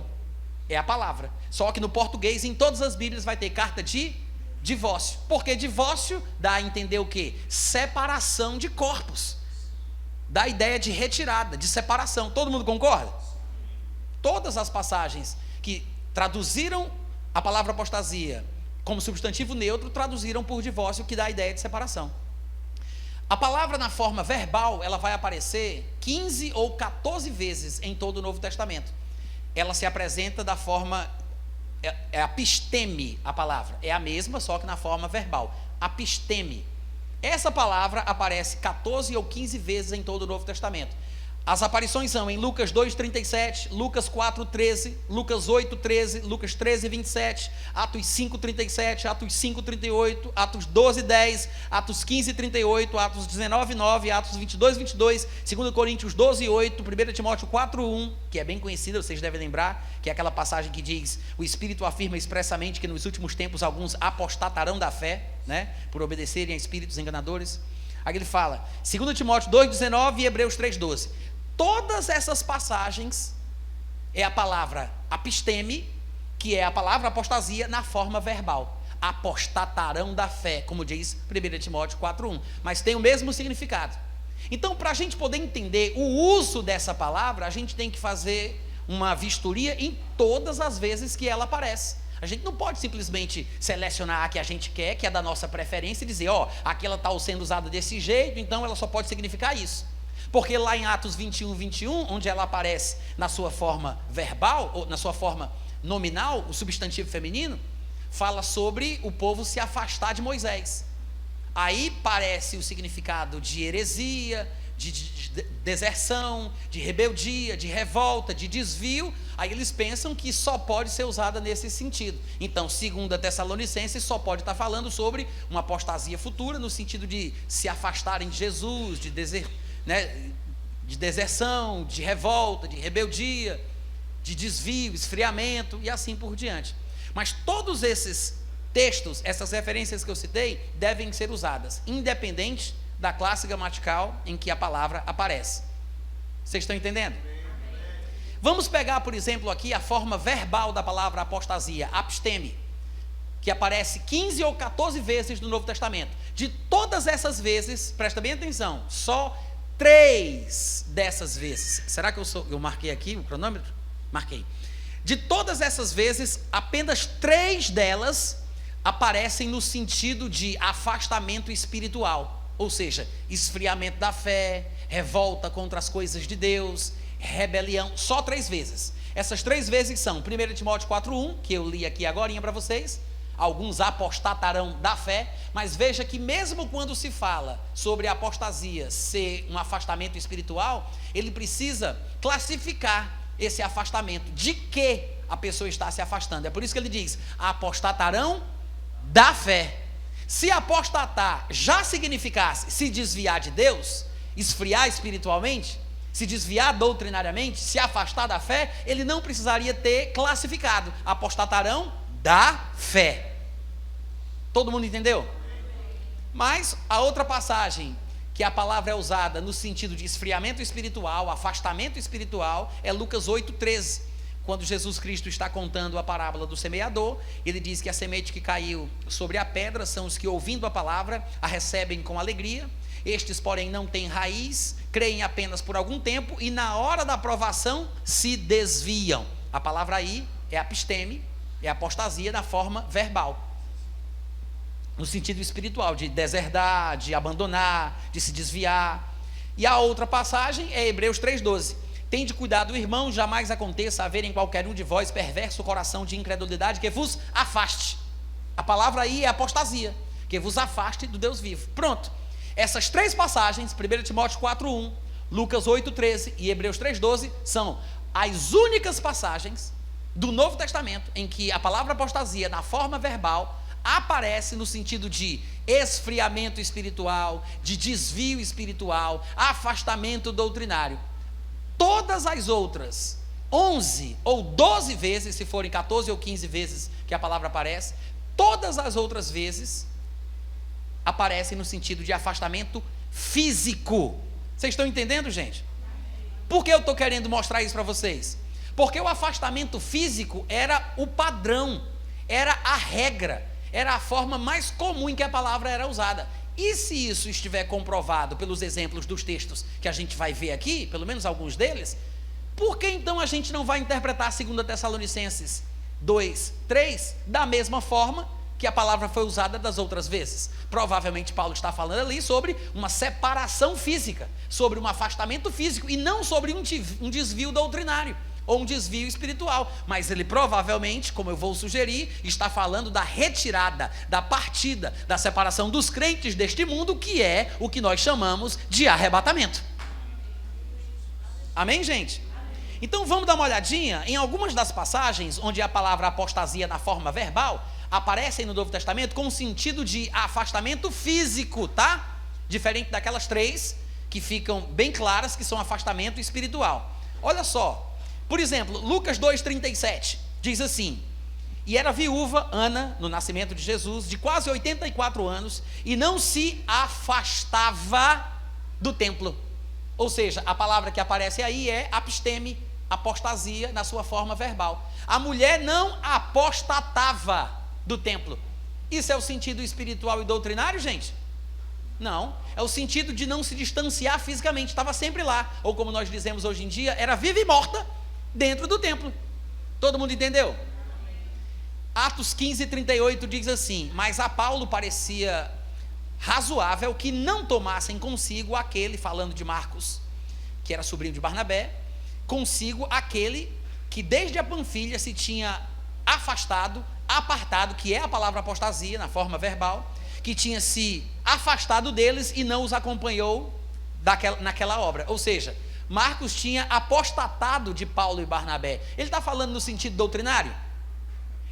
É a palavra. Só que no português, em todas as Bíblias, vai ter carta de divórcio. Porque divórcio dá a entender o quê? Separação de corpos. Dá a ideia de retirada, de separação. Todo mundo concorda? Todas as passagens que traduziram a palavra apostasia como substantivo neutro, traduziram por divórcio, que dá a ideia de separação. A palavra na forma verbal, ela vai aparecer 15 ou 14 vezes em todo o Novo Testamento. Ela se apresenta da forma, é apisteme a palavra, é a mesma, só que na forma verbal, apisteme. Essa palavra aparece 14 ou 15 vezes em todo o Novo Testamento. As aparições são em Lucas 2:37, Lucas 4:13, Lucas 8:13, Lucas 13:27, Atos 5:37, Atos 5:38, Atos 12:10, Atos 15:38, Atos 19:9, Atos 22:22, 2 Coríntios 12:8, 1 Timóteo 4:1, que é bem conhecida, vocês devem lembrar, que é aquela passagem que diz: o Espírito afirma expressamente que nos últimos tempos alguns apostatarão da fé, né, por obedecerem a espíritos enganadores. Aí ele fala, 2 Timóteo 2:19 e Hebreus 3:12. Todas essas passagens é a palavra apisteme, que é a palavra apostasia na forma verbal. Apostatarão da fé, como diz 1 Timóteo 4:1. Mas tem o mesmo significado. Então, para a gente poder entender o uso dessa palavra, a gente tem que fazer uma vistoria em todas as vezes que ela aparece. A gente não pode simplesmente selecionar a que a gente quer, que é da nossa preferência, e dizer, aqui ela está sendo usada desse jeito, então ela só pode significar isso. Porque lá em Atos 21:21, onde ela aparece na sua forma verbal, ou na sua forma nominal, o substantivo feminino, fala sobre o povo se afastar de Moisés. Aí parece o significado de heresia, de deserção, de rebeldia, de revolta, de desvio. Aí eles pensam que só pode ser usada nesse sentido. Então, 2 Tessalonicenses só pode estar falando sobre uma apostasia futura, no sentido de se afastarem de Jesus, de deserção, de revolta, de rebeldia, de desvio, esfriamento e assim por diante. Mas todos esses textos, essas referências que eu citei, devem ser usadas, independente da classe gramatical em que a palavra aparece. Vocês estão entendendo? Vamos pegar, por exemplo, aqui a forma verbal da palavra apostasia, apisteme, que aparece 15 ou 14 vezes no Novo Testamento. De todas essas vezes, presta bem atenção, só 3 dessas vezes, será que eu marquei aqui o cronômetro? Marquei. De todas essas vezes, apenas 3 delas aparecem no sentido de afastamento espiritual, ou seja, esfriamento da fé, revolta contra as coisas de Deus, rebelião, só 3 vezes. Essas 3 vezes são 1 Timóteo 4:1, que eu li aqui agorinha para vocês, alguns apostatarão da fé, mas veja que mesmo quando se fala sobre a apostasia ser um afastamento espiritual, ele precisa classificar esse afastamento, de que a pessoa está se afastando. É por isso que ele diz, apostatarão da fé. Se apostatar já significasse se desviar de Deus, esfriar espiritualmente, se desviar doutrinariamente, se afastar da fé, ele não precisaria ter classificado: apostatarão da fé. Todo mundo entendeu? Mas a outra passagem que a palavra é usada no sentido de esfriamento espiritual, afastamento espiritual, é Lucas 8,13, quando Jesus Cristo está contando a parábola do semeador. Ele diz que a semente que caiu sobre a pedra são os que, ouvindo a palavra, a recebem com alegria. Estes, porém, não têm raiz, creem apenas por algum tempo e na hora da provação se desviam. A palavra aí é apisteme, é apostasia na forma verbal, no sentido espiritual, de deserdar, de abandonar, de se desviar. E a outra passagem é Hebreus 3,12. Tende cuidado, irmão, jamais aconteça haver em qualquer um de vós perverso coração de incredulidade que vos afaste. A palavra aí é apostasia, que vos afaste do Deus vivo. Pronto. Essas três passagens, 1 Timóteo 4,1, Lucas 8,13 e Hebreus 3,12, são as únicas passagens do Novo Testamento em que a palavra apostasia, na forma verbal, aparece no sentido de esfriamento espiritual, de desvio espiritual, afastamento doutrinário. Todas as outras 11 ou 12 vezes, se forem 14 ou 15 vezes que a palavra aparece, todas as outras vezes aparecem no sentido de afastamento físico. Vocês estão entendendo, gente? Por que eu estou querendo mostrar isso para vocês? Porque o afastamento físico era o padrão, era a regra, era a forma mais comum em que a palavra era usada. E se isso estiver comprovado pelos exemplos dos textos que a gente vai ver aqui, pelo menos alguns deles, por que então a gente não vai interpretar 2 Tessalonicenses 2:3 da mesma forma que a palavra foi usada das outras vezes? Provavelmente Paulo está falando ali sobre uma separação física, sobre um afastamento físico, e não sobre um desvio doutrinário ou um desvio espiritual, mas ele provavelmente, como eu vou sugerir, está falando da retirada, da partida, da separação dos crentes deste mundo, que é o que nós chamamos de arrebatamento. Amém, gente? Então vamos dar uma olhadinha em algumas das passagens onde a palavra apostasia na forma verbal aparece no Novo Testamento com o sentido de afastamento físico, tá? Diferente daquelas três que ficam bem claras que são afastamento espiritual. Olha só. Por exemplo, Lucas 2,37 diz assim: e era viúva Ana, no nascimento de Jesus, de quase 84 anos, e não se afastava do templo. Ou seja, a palavra que aparece aí é apisteme, apostasia na sua forma verbal. A mulher não apostatava do templo. Isso é o sentido espiritual e doutrinário, gente? Não, é o sentido de não se distanciar fisicamente, estava sempre lá, ou como nós dizemos hoje em dia, era viva e morta dentro do templo. Todo mundo entendeu? Atos 15:38 diz assim: mas a Paulo parecia razoável que não tomassem consigo aquele, falando de Marcos, que era sobrinho de Barnabé, consigo aquele que desde a Panfilha se tinha afastado, apartado, que é a palavra apostasia na forma verbal, que tinha se afastado deles e não os acompanhou naquela obra. Ou seja, Marcos tinha apostatado de Paulo e Barnabé. Ele está falando no sentido doutrinário?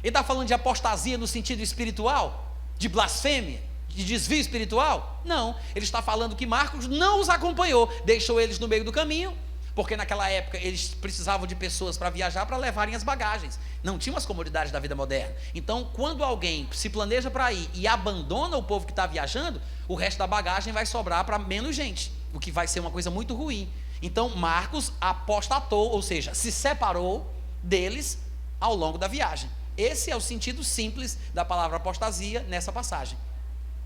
Ele está falando de apostasia no sentido espiritual? De blasfêmia? De desvio espiritual? Não, ele está falando que Marcos não os acompanhou, deixou eles no meio do caminho, porque naquela época eles precisavam de pessoas para viajar, para levarem as bagagens, não tinham as comodidades da vida moderna. Então, quando alguém se planeja para ir e abandona o povo que está viajando, o resto da bagagem vai sobrar para menos gente, o que vai ser uma coisa muito ruim. Então Marcos apostatou, ou seja, se separou deles ao longo da viagem. Esse é o sentido simples da palavra apostasia nessa passagem.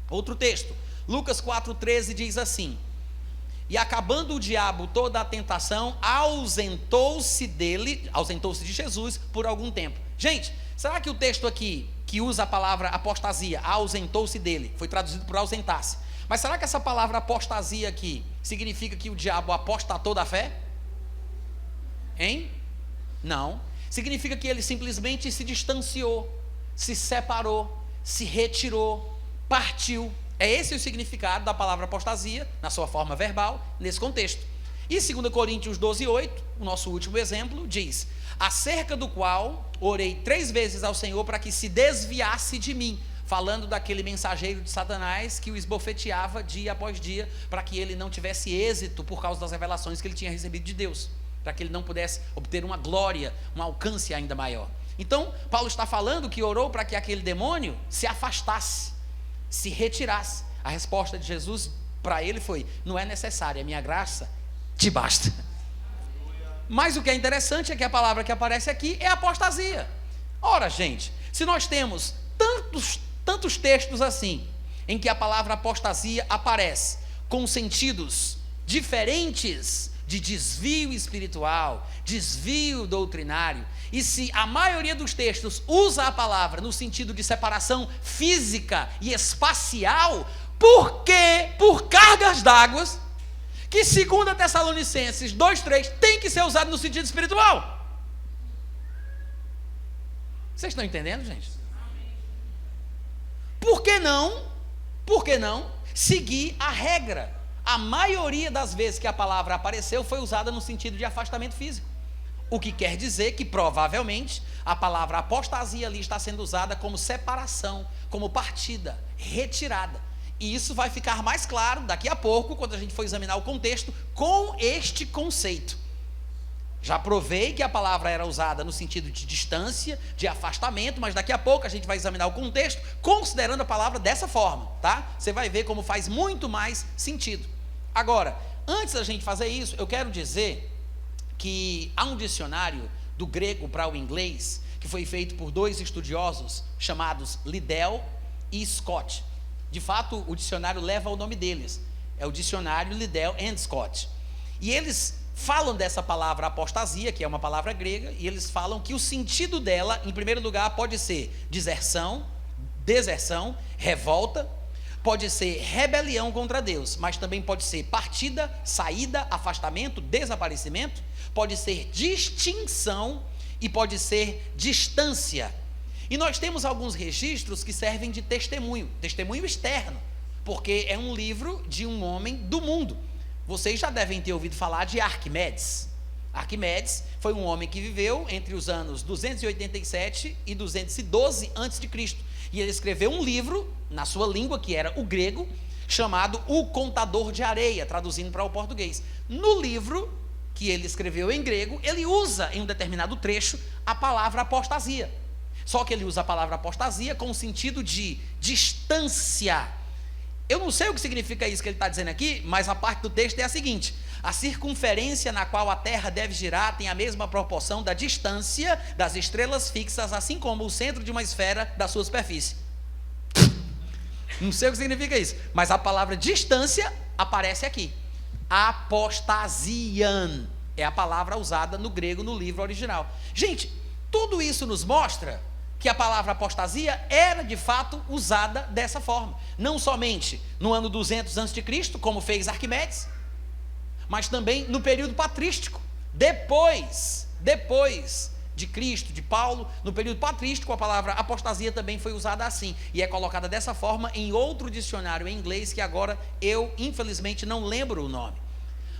Outro texto, Lucas 4,13 diz assim: e acabando o diabo toda a tentação, ausentou-se de Jesus por algum tempo. Gente, será que o texto aqui, que usa a palavra apostasia, ausentou-se dele, foi traduzido por ausentar-se, mas será que essa palavra apostasia aqui significa que o diabo apostatou da fé? Hein? Não. Significa que ele simplesmente se distanciou, se separou, se retirou, partiu. É esse o significado da palavra apostasia, na sua forma verbal, nesse contexto. E 2 Coríntios 12:8, o nosso último exemplo, diz: acerca do qual orei 3 vezes ao Senhor para que se desviasse de mim. falando daquele mensageiro de Satanás que o esbofeteava dia após dia, para que ele não tivesse êxito por causa das revelações que ele tinha recebido de Deus, para que ele não pudesse obter uma glória, um alcance ainda maior. Então, Paulo está falando que orou para que aquele demônio se afastasse, se retirasse. A resposta de Jesus para ele foi: não é necessário, a minha graça te basta. Mas o que é interessante é que a palavra que aparece aqui é apostasia. Ora, gente, se nós temos tantos textos assim, em que a palavra apostasia aparece com sentidos diferentes de desvio espiritual, desvio doutrinário, e se a maioria dos textos usa a palavra no sentido de separação física e espacial, por que, por cargas d'água, que 2 Tessalonicenses 2:3 tem que ser usado no sentido espiritual? Vocês estão entendendo, gente? Por que não seguir a regra? A maioria das vezes que a palavra apareceu foi usada no sentido de afastamento físico, o que quer dizer que provavelmente a palavra apostasia ali está sendo usada como separação, como partida, retirada. E isso vai ficar mais claro daqui a pouco, quando a gente for examinar o contexto com este conceito. Já provei que a palavra era usada no sentido de distância, de afastamento, mas daqui a pouco a gente vai examinar o contexto considerando a palavra dessa forma, tá? Você vai ver como faz muito mais sentido. Agora, antes da gente fazer isso, eu quero dizer que há um dicionário do grego para o inglês, que foi feito por 2 estudiosos chamados Liddell e Scott. De fato, o dicionário leva o nome deles, é o dicionário Liddell and Scott. E eles falam dessa palavra apostasia, que é uma palavra grega, e eles falam que o sentido dela, em primeiro lugar, pode ser deserção, revolta, pode ser rebelião contra Deus, mas também pode ser partida, saída, afastamento, desaparecimento, pode ser distinção e pode ser distância. E nós temos alguns registros que servem de testemunho externo, porque é um livro de um homem do mundo. Vocês já devem ter ouvido falar de Arquimedes. Arquimedes foi um homem que viveu entre os anos 287 e 212 a.C. E ele escreveu um livro, na sua língua, que era o grego, chamado O Contador de Areia, traduzindo para o português. No livro que ele escreveu em grego, ele usa em um determinado trecho a palavra apostasia. Só que ele usa a palavra apostasia com o sentido de distância. Eu não sei o que significa isso que ele está dizendo aqui, mas a parte do texto é a seguinte: a circunferência na qual a Terra deve girar tem a mesma proporção da distância das estrelas fixas, assim como o centro de uma esfera da sua superfície. Não sei o que significa isso, mas a palavra distância aparece aqui. Apostasian é a palavra usada no grego no livro original. Gente, tudo isso nos mostra que a palavra apostasia era de fato usada dessa forma, não somente no ano 200 a.C., como fez Arquimedes, mas também no período patrístico, depois de Cristo, de Paulo. No período patrístico a palavra apostasia também foi usada assim, e é colocada dessa forma em outro dicionário em inglês, que agora eu infelizmente não lembro o nome.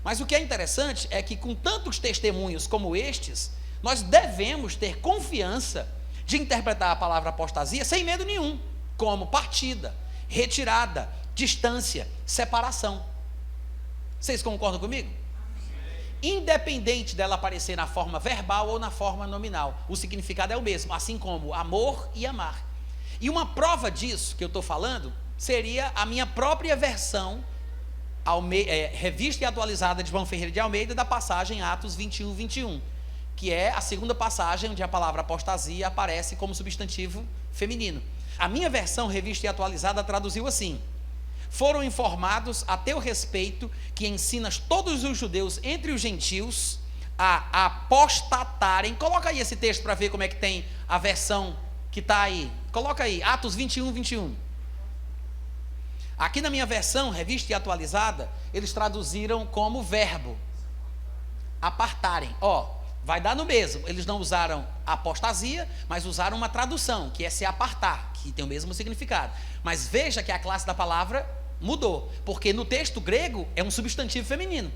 Mas o que é interessante é que, com tantos testemunhos como estes, nós devemos ter confiança de interpretar a palavra apostasia sem medo nenhum, como partida, retirada, distância, separação. Vocês concordam comigo? Independente dela aparecer na forma verbal ou na forma nominal, o significado é o mesmo, assim como amor e amar. E uma prova disso que eu estou falando seria a minha própria versão revista e atualizada de João Ferreira de Almeida, da passagem Atos 21:21, que é a segunda passagem onde a palavra apostasia aparece como substantivo feminino. A minha versão revista e atualizada traduziu assim: foram informados a teu respeito que ensinas todos os judeus entre os gentios a apostatarem. Coloca aí esse texto para ver como é que tem a versão que está aí. Coloca aí, Atos 21:21. Aqui na minha versão, revista e atualizada, eles traduziram como verbo, apartarem. Vai dar no mesmo. Eles não usaram apostasia, mas usaram uma tradução, que é se apartar, que tem o mesmo significado. Mas veja que a classe da palavra mudou, porque no texto grego é um substantivo feminino,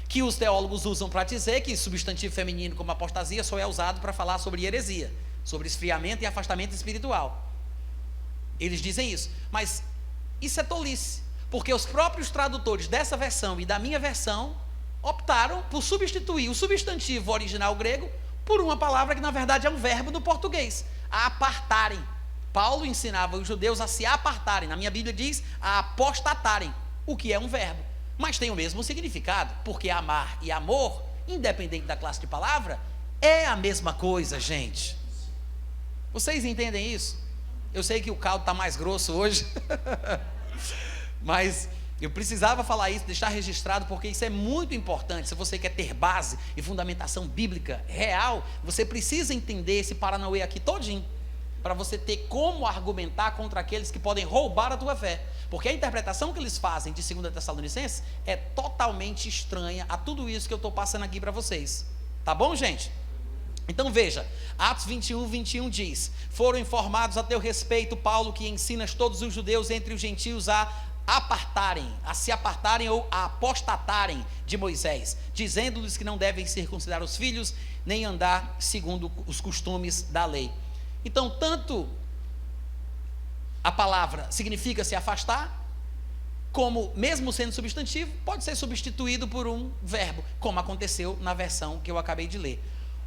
que os teólogos usam para dizer que substantivo feminino como apostasia só é usado para falar sobre heresia, sobre esfriamento e afastamento espiritual. Eles dizem isso, mas isso é tolice, porque os próprios tradutores dessa versão e da minha versão optaram por substituir o substantivo original grego por uma palavra que na verdade é um verbo no português, apartarem. Paulo ensinava os judeus a se apartarem, na minha Bíblia diz a apostatarem, o que é um verbo, mas tem o mesmo significado, porque amar e amor, independente da classe de palavra, é a mesma coisa, gente. Vocês entendem isso? Eu sei que o caldo está mais grosso hoje, mas eu precisava falar isso, deixar registrado, porque isso é muito importante. Se você quer ter base e fundamentação bíblica real, você precisa entender esse paranauê aqui todinho, para você ter como argumentar contra aqueles que podem roubar a tua fé, porque a interpretação que eles fazem de 2 Tessalonicenses é totalmente estranha a tudo isso que eu estou passando aqui para vocês, tá bom, gente? Então veja, Atos 21 diz: foram informados a teu respeito, Paulo, que ensinas todos os judeus entre os gentios a se apartarem ou a apostatarem de Moisés, dizendo-lhes que não devem circuncidar os filhos, nem andar segundo os costumes da lei. Então, tanto a palavra significa se afastar, como, mesmo sendo substantivo, pode ser substituído por um verbo, como aconteceu na versão que eu acabei de ler.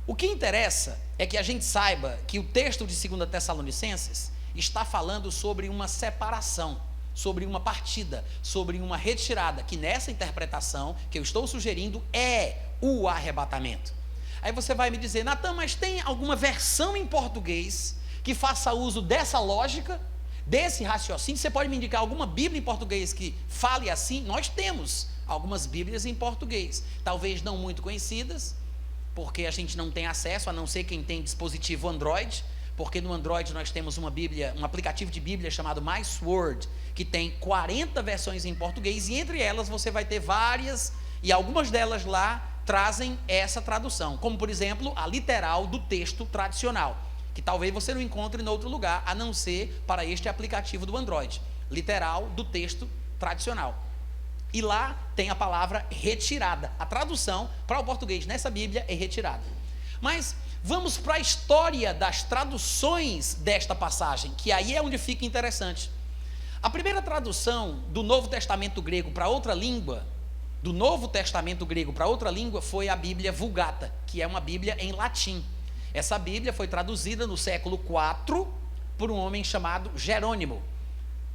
O que interessa é que a gente saiba que o texto de 2 Tessalonicenses está falando sobre uma separação, sobre uma partida, sobre uma retirada, que nessa interpretação que eu estou sugerindo é o arrebatamento. Aí você vai me dizer: Natan, mas tem alguma versão em português que faça uso dessa lógica, desse raciocínio? Você pode me indicar alguma Bíblia em português que fale assim? Nós temos algumas Bíblias em português, talvez não muito conhecidas, porque a gente não tem acesso, a não ser quem tem dispositivo Android, porque no Android nós temos uma Bíblia, um aplicativo de Bíblia chamado MySword, que tem 40 versões em português, e entre elas você vai ter várias, e algumas delas lá trazem essa tradução, como por exemplo a literal do texto tradicional, que talvez você não encontre em outro lugar, a não ser para este aplicativo do Android, literal do texto tradicional. E lá tem a palavra retirada. A tradução para o português nessa Bíblia é retirada. Mas vamos para a história das traduções desta passagem, que aí é onde fica interessante. A primeira tradução do Novo Testamento grego para outra língua, foi a Bíblia Vulgata, que é uma Bíblia em latim. Essa Bíblia foi traduzida no século IV por um homem chamado Jerônimo.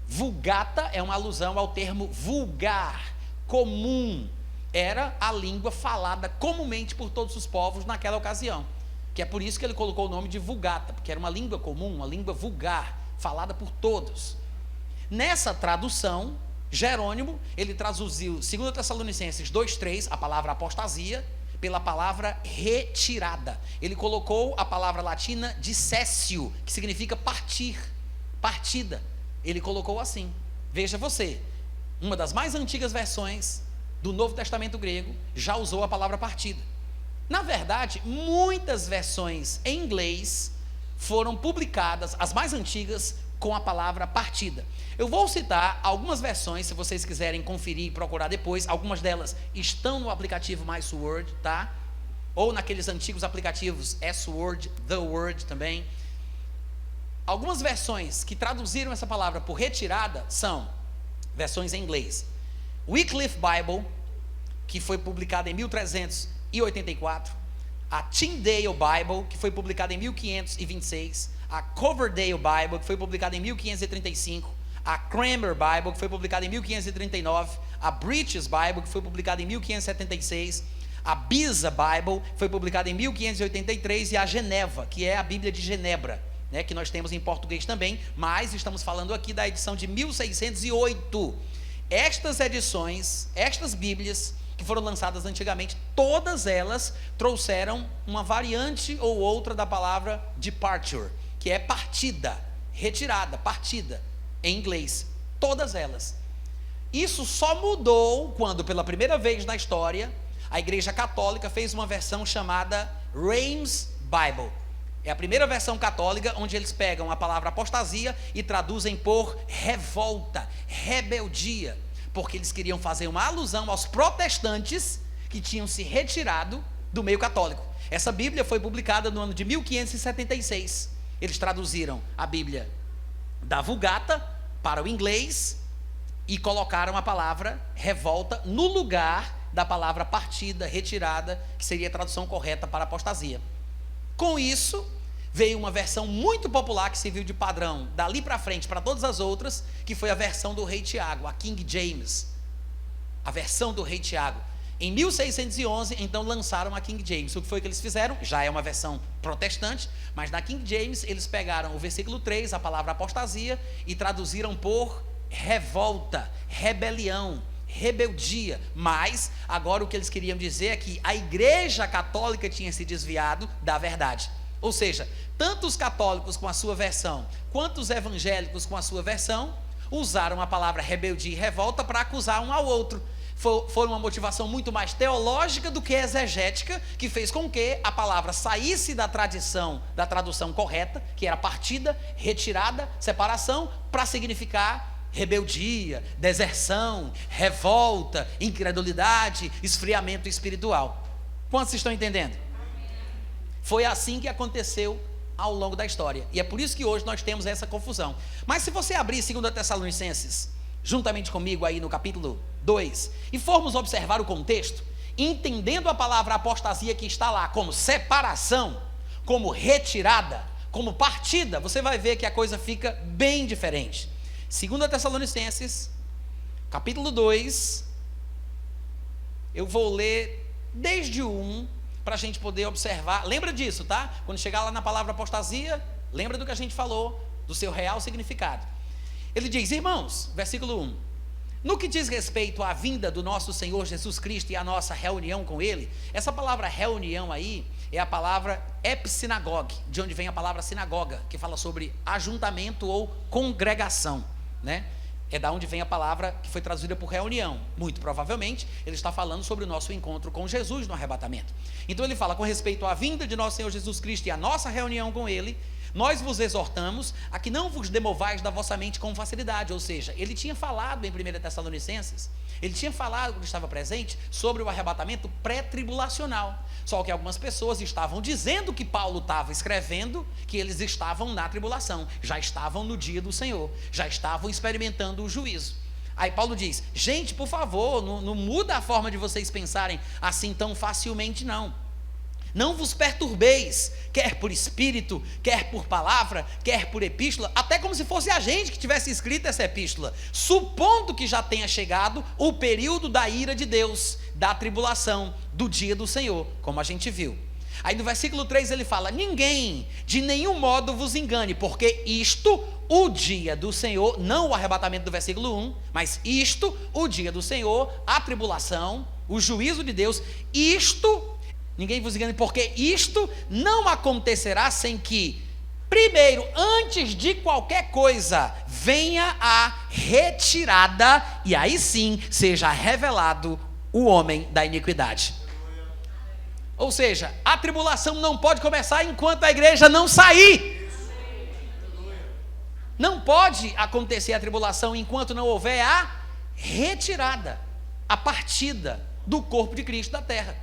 Vulgata é uma alusão ao termo vulgar, comum. Era a língua falada comumente por todos os povos naquela ocasião, que é por isso que ele colocou o nome de Vulgata, porque era uma língua comum, uma língua vulgar, falada por todos. Nessa tradução, Jerônimo, ele traduziu 2 Tessalonicenses 2:3, a palavra apostasia, pela palavra retirada. Ele colocou a palavra latina dissessio, que significa partir, partida. Ele colocou assim. Veja você, uma das mais antigas versões do Novo Testamento grego já usou a palavra partida. Na verdade, muitas versões em inglês foram publicadas, as mais antigas, com a palavra partida. Eu vou citar algumas versões, se vocês quiserem conferir e procurar depois. Algumas delas estão no aplicativo MySword, tá? Ou naqueles antigos aplicativos S-Word, The Word também. Algumas versões que traduziram essa palavra por retirada são versões em inglês. Wycliffe Bible, que foi publicada em 1384. A Tyndale Bible, que foi publicada em 1526. A Coverdale Bible, que foi publicada em 1535. A Cranmer Bible, que foi publicada em 1539. A British Bible, que foi publicada em 1576. A Beza Bible, foi publicada em 1583. E a Geneva, que é a Bíblia de Genebra, né, que nós temos em português também, mas estamos falando aqui da edição de 1608. Estas edições, estas Bíblias que foram lançadas antigamente, todas elas trouxeram uma variante ou outra da palavra departure, que é partida, retirada, partida, em inglês, todas elas. Isso só mudou quando, pela primeira vez na história, a Igreja Católica fez uma versão chamada Reims Bible. É a primeira versão católica onde eles pegam a palavra apostasia e traduzem por revolta, rebeldia, porque eles queriam fazer uma alusão aos protestantes que tinham se retirado do meio católico. Essa Bíblia foi publicada no ano de 1576. Eles traduziram a Bíblia da Vulgata para o inglês e colocaram a palavra revolta no lugar da palavra partida, retirada, que seria a tradução correta para apostasia. Com isso, veio uma versão muito popular que serviu de padrão dali para frente para todas as outras, que foi a versão do rei Tiago, a King James. A versão do rei Tiago. Em 1611, então, lançaram a King James. O que foi que eles fizeram? Já é uma versão protestante, mas na King James eles pegaram o versículo 3, a palavra apostasia, e traduziram por revolta, rebelião, rebeldia. Mas agora o que eles queriam dizer é que a Igreja Católica tinha se desviado da verdade. Ou seja, tanto os católicos com a sua versão, quanto os evangélicos com a sua versão, usaram a palavra rebeldia e revolta para acusar um ao outro. Foi uma motivação muito mais teológica do que exegética, que fez com que a palavra saísse da tradução correta, que era partida, retirada, separação, para significar rebeldia, deserção, revolta, incredulidade, esfriamento espiritual. Quantos estão entendendo? Foi assim que aconteceu ao longo da história, e é por isso que hoje nós temos essa confusão. Mas se você abrir 2 Tessalonicenses, juntamente comigo aí no capítulo 2, e formos observar o contexto, entendendo a palavra apostasia que está lá como separação, como retirada, como partida, você vai ver que a coisa fica bem diferente. 2 Tessalonicenses, capítulo 2, eu vou ler desde o 1, para a gente poder observar. Lembra disso, tá? Quando chegar lá na palavra apostasia, lembra do que a gente falou, do seu real significado. Ele diz: irmãos, versículo 1, no que diz respeito à vinda do nosso Senhor Jesus Cristo e à nossa reunião com Ele, essa palavra reunião aí é a palavra epsinagogue, de onde vem a palavra sinagoga, que fala sobre ajuntamento ou congregação, né? É da onde vem a palavra que foi traduzida por reunião. Muito provavelmente, ele está falando sobre o nosso encontro com Jesus no arrebatamento. Então ele fala, com respeito à vinda de nosso Senhor Jesus Cristo e à nossa reunião com Ele, nós vos exortamos a que não vos demovais da vossa mente com facilidade. Ou seja, ele tinha falado em 1 Tessalonicenses, ele tinha falado, quando estava presente, sobre o arrebatamento pré-tribulacional. Só que algumas pessoas estavam dizendo que Paulo estava escrevendo que eles estavam na tribulação, já estavam no dia do Senhor, já estavam experimentando o juízo. Aí Paulo diz: gente, por favor, não muda a forma de vocês pensarem assim tão facilmente, não. Não vos perturbeis, quer por espírito, quer por palavra, quer por epístola, até como se fosse a gente que tivesse escrito essa epístola, supondo que já tenha chegado o período da ira de Deus, da tribulação, do dia do Senhor, como a gente viu. Aí no versículo 3 ele fala: ninguém de nenhum modo vos engane, porque isto, o dia do Senhor, não o arrebatamento do versículo 1, mas isto, o dia do Senhor, a tribulação, o juízo de Deus, isto, ninguém vos engane, porque isto não acontecerá sem que, primeiro, antes de qualquer coisa, venha a retirada, e aí sim seja revelado o homem da iniquidade. Ou seja, a tribulação não pode começar enquanto a igreja não sair. Não pode acontecer a tribulação enquanto não houver a retirada, a partida do corpo de Cristo da terra.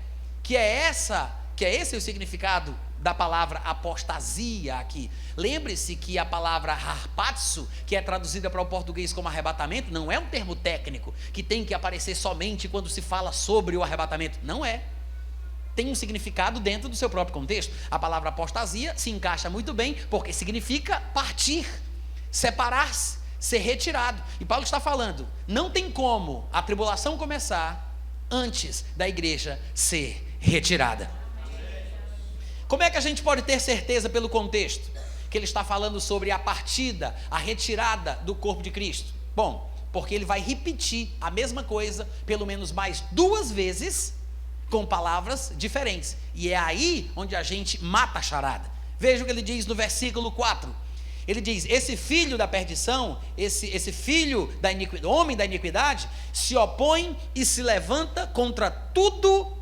Que é esse o significado da palavra apostasia aqui. Lembre-se que a palavra harpazo, que é traduzida para o português como arrebatamento, não é um termo técnico que tem que aparecer somente quando se fala sobre o arrebatamento. Não é. Tem um significado dentro do seu próprio contexto. A palavra apostasia se encaixa muito bem, porque significa partir, separar-se, ser retirado. E Paulo está falando, não tem como a tribulação começar antes da igreja ser retirada. Como é que a gente pode ter certeza pelo contexto que ele está falando sobre a partida, a retirada do corpo de Cristo? Bom, porque ele vai repetir a mesma coisa pelo menos mais 2 vezes com palavras diferentes, e é aí onde a gente mata a charada. Veja o que ele diz no versículo 4. Ele diz: esse filho da perdição, esse filho da iniquidade, homem da iniquidade, se opõe e se levanta contra tudo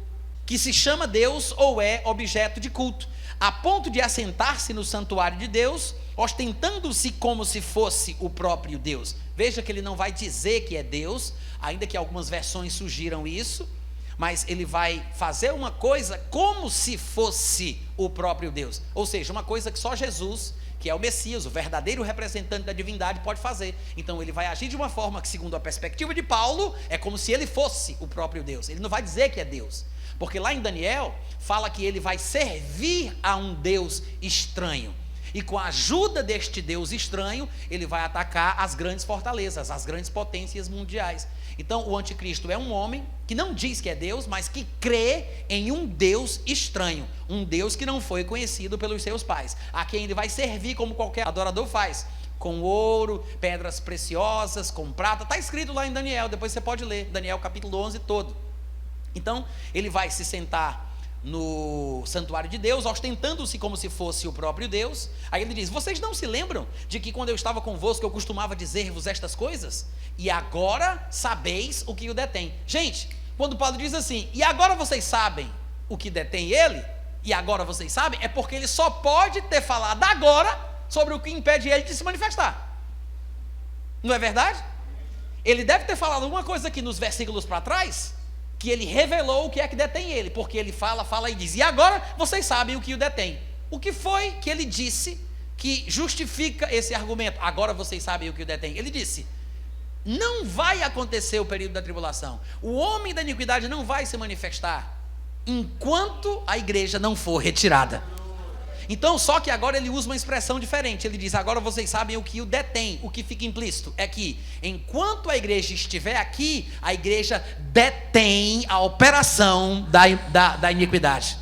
que se chama Deus ou é objeto de culto, a ponto de assentar-se no santuário de Deus, ostentando-se como se fosse o próprio Deus. Veja que ele não vai dizer que é Deus, ainda que algumas versões sugiram isso, mas ele vai fazer uma coisa como se fosse o próprio Deus, ou seja, uma coisa que só Jesus, que é o Messias, o verdadeiro representante da divindade, pode fazer. Então ele vai agir de uma forma que, segundo a perspectiva de Paulo, é como se ele fosse o próprio Deus. Ele não vai dizer que é Deus, porque lá em Daniel fala que ele vai servir a um Deus estranho, e com a ajuda deste Deus estranho, ele vai atacar as grandes fortalezas, as grandes potências mundiais. Então o anticristo é um homem que não diz que é Deus, mas que crê em um Deus estranho, um Deus que não foi conhecido pelos seus pais, a quem ele vai servir como qualquer adorador faz, com ouro, pedras preciosas, com prata. Está escrito lá em Daniel, depois você pode ler, Daniel capítulo 11 todo. Então ele vai se sentar no santuário de Deus, ostentando-se como se fosse o próprio Deus. Aí ele diz: vocês não se lembram de que quando eu estava convosco eu costumava dizer-vos estas coisas? E agora sabeis o que o detém. Gente, quando Paulo diz assim, e agora vocês sabem o que detém ele, e agora vocês sabem, é porque ele só pode ter falado agora sobre o que impede ele de se manifestar. Não é verdade? Ele deve ter falado alguma coisa aqui nos versículos para trás, que ele revelou o que é que detém ele, porque ele fala e diz, e agora vocês sabem o que o detém. O que foi que ele disse que justifica esse argumento? Agora vocês sabem o que o detém. Ele disse, não vai acontecer o período da tribulação, o homem da iniquidade não vai se manifestar, enquanto a igreja não for retirada. Então, só que agora ele usa uma expressão diferente. Ele diz, agora vocês sabem o que o detém. O que fica implícito é que, enquanto a igreja estiver aqui, a igreja detém a operação da iniquidade,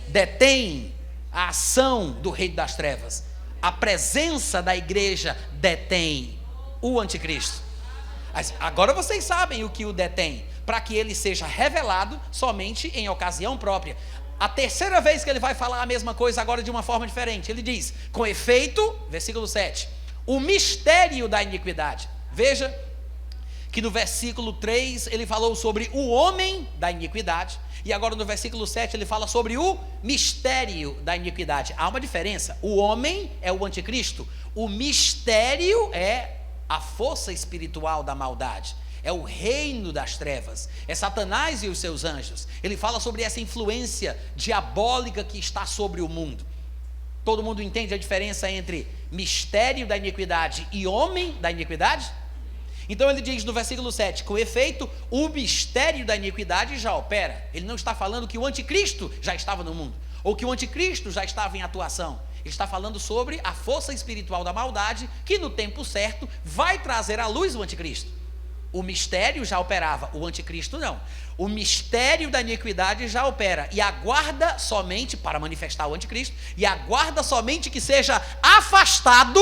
detém a ação do reino das trevas. A presença da igreja detém o anticristo. Mas agora vocês sabem o que o detém, para que ele seja revelado somente em ocasião própria. A terceira vez que ele vai falar a mesma coisa, agora de uma forma diferente. Ele diz, com efeito, versículo 7, o mistério da iniquidade. Veja que no versículo 3 ele falou sobre o homem da iniquidade, e agora no versículo 7 ele fala sobre o mistério da iniquidade. Há uma diferença. O homem é o anticristo, o mistério é a força espiritual da maldade, é o reino das trevas, é Satanás e os seus anjos. Ele fala sobre essa influência diabólica que está sobre o mundo. Todo mundo entende a diferença entre mistério da iniquidade e homem da iniquidade? Então ele diz no versículo 7, com efeito, o mistério da iniquidade já opera. Ele não está falando que o anticristo já estava no mundo, ou que o anticristo já estava em atuação. Ele está falando sobre a força espiritual da maldade, que no tempo certo vai trazer à luz o anticristo. O mistério já operava, o anticristo não. O mistério da iniquidade já opera e aguarda somente, para manifestar o anticristo, e aguarda somente que seja afastado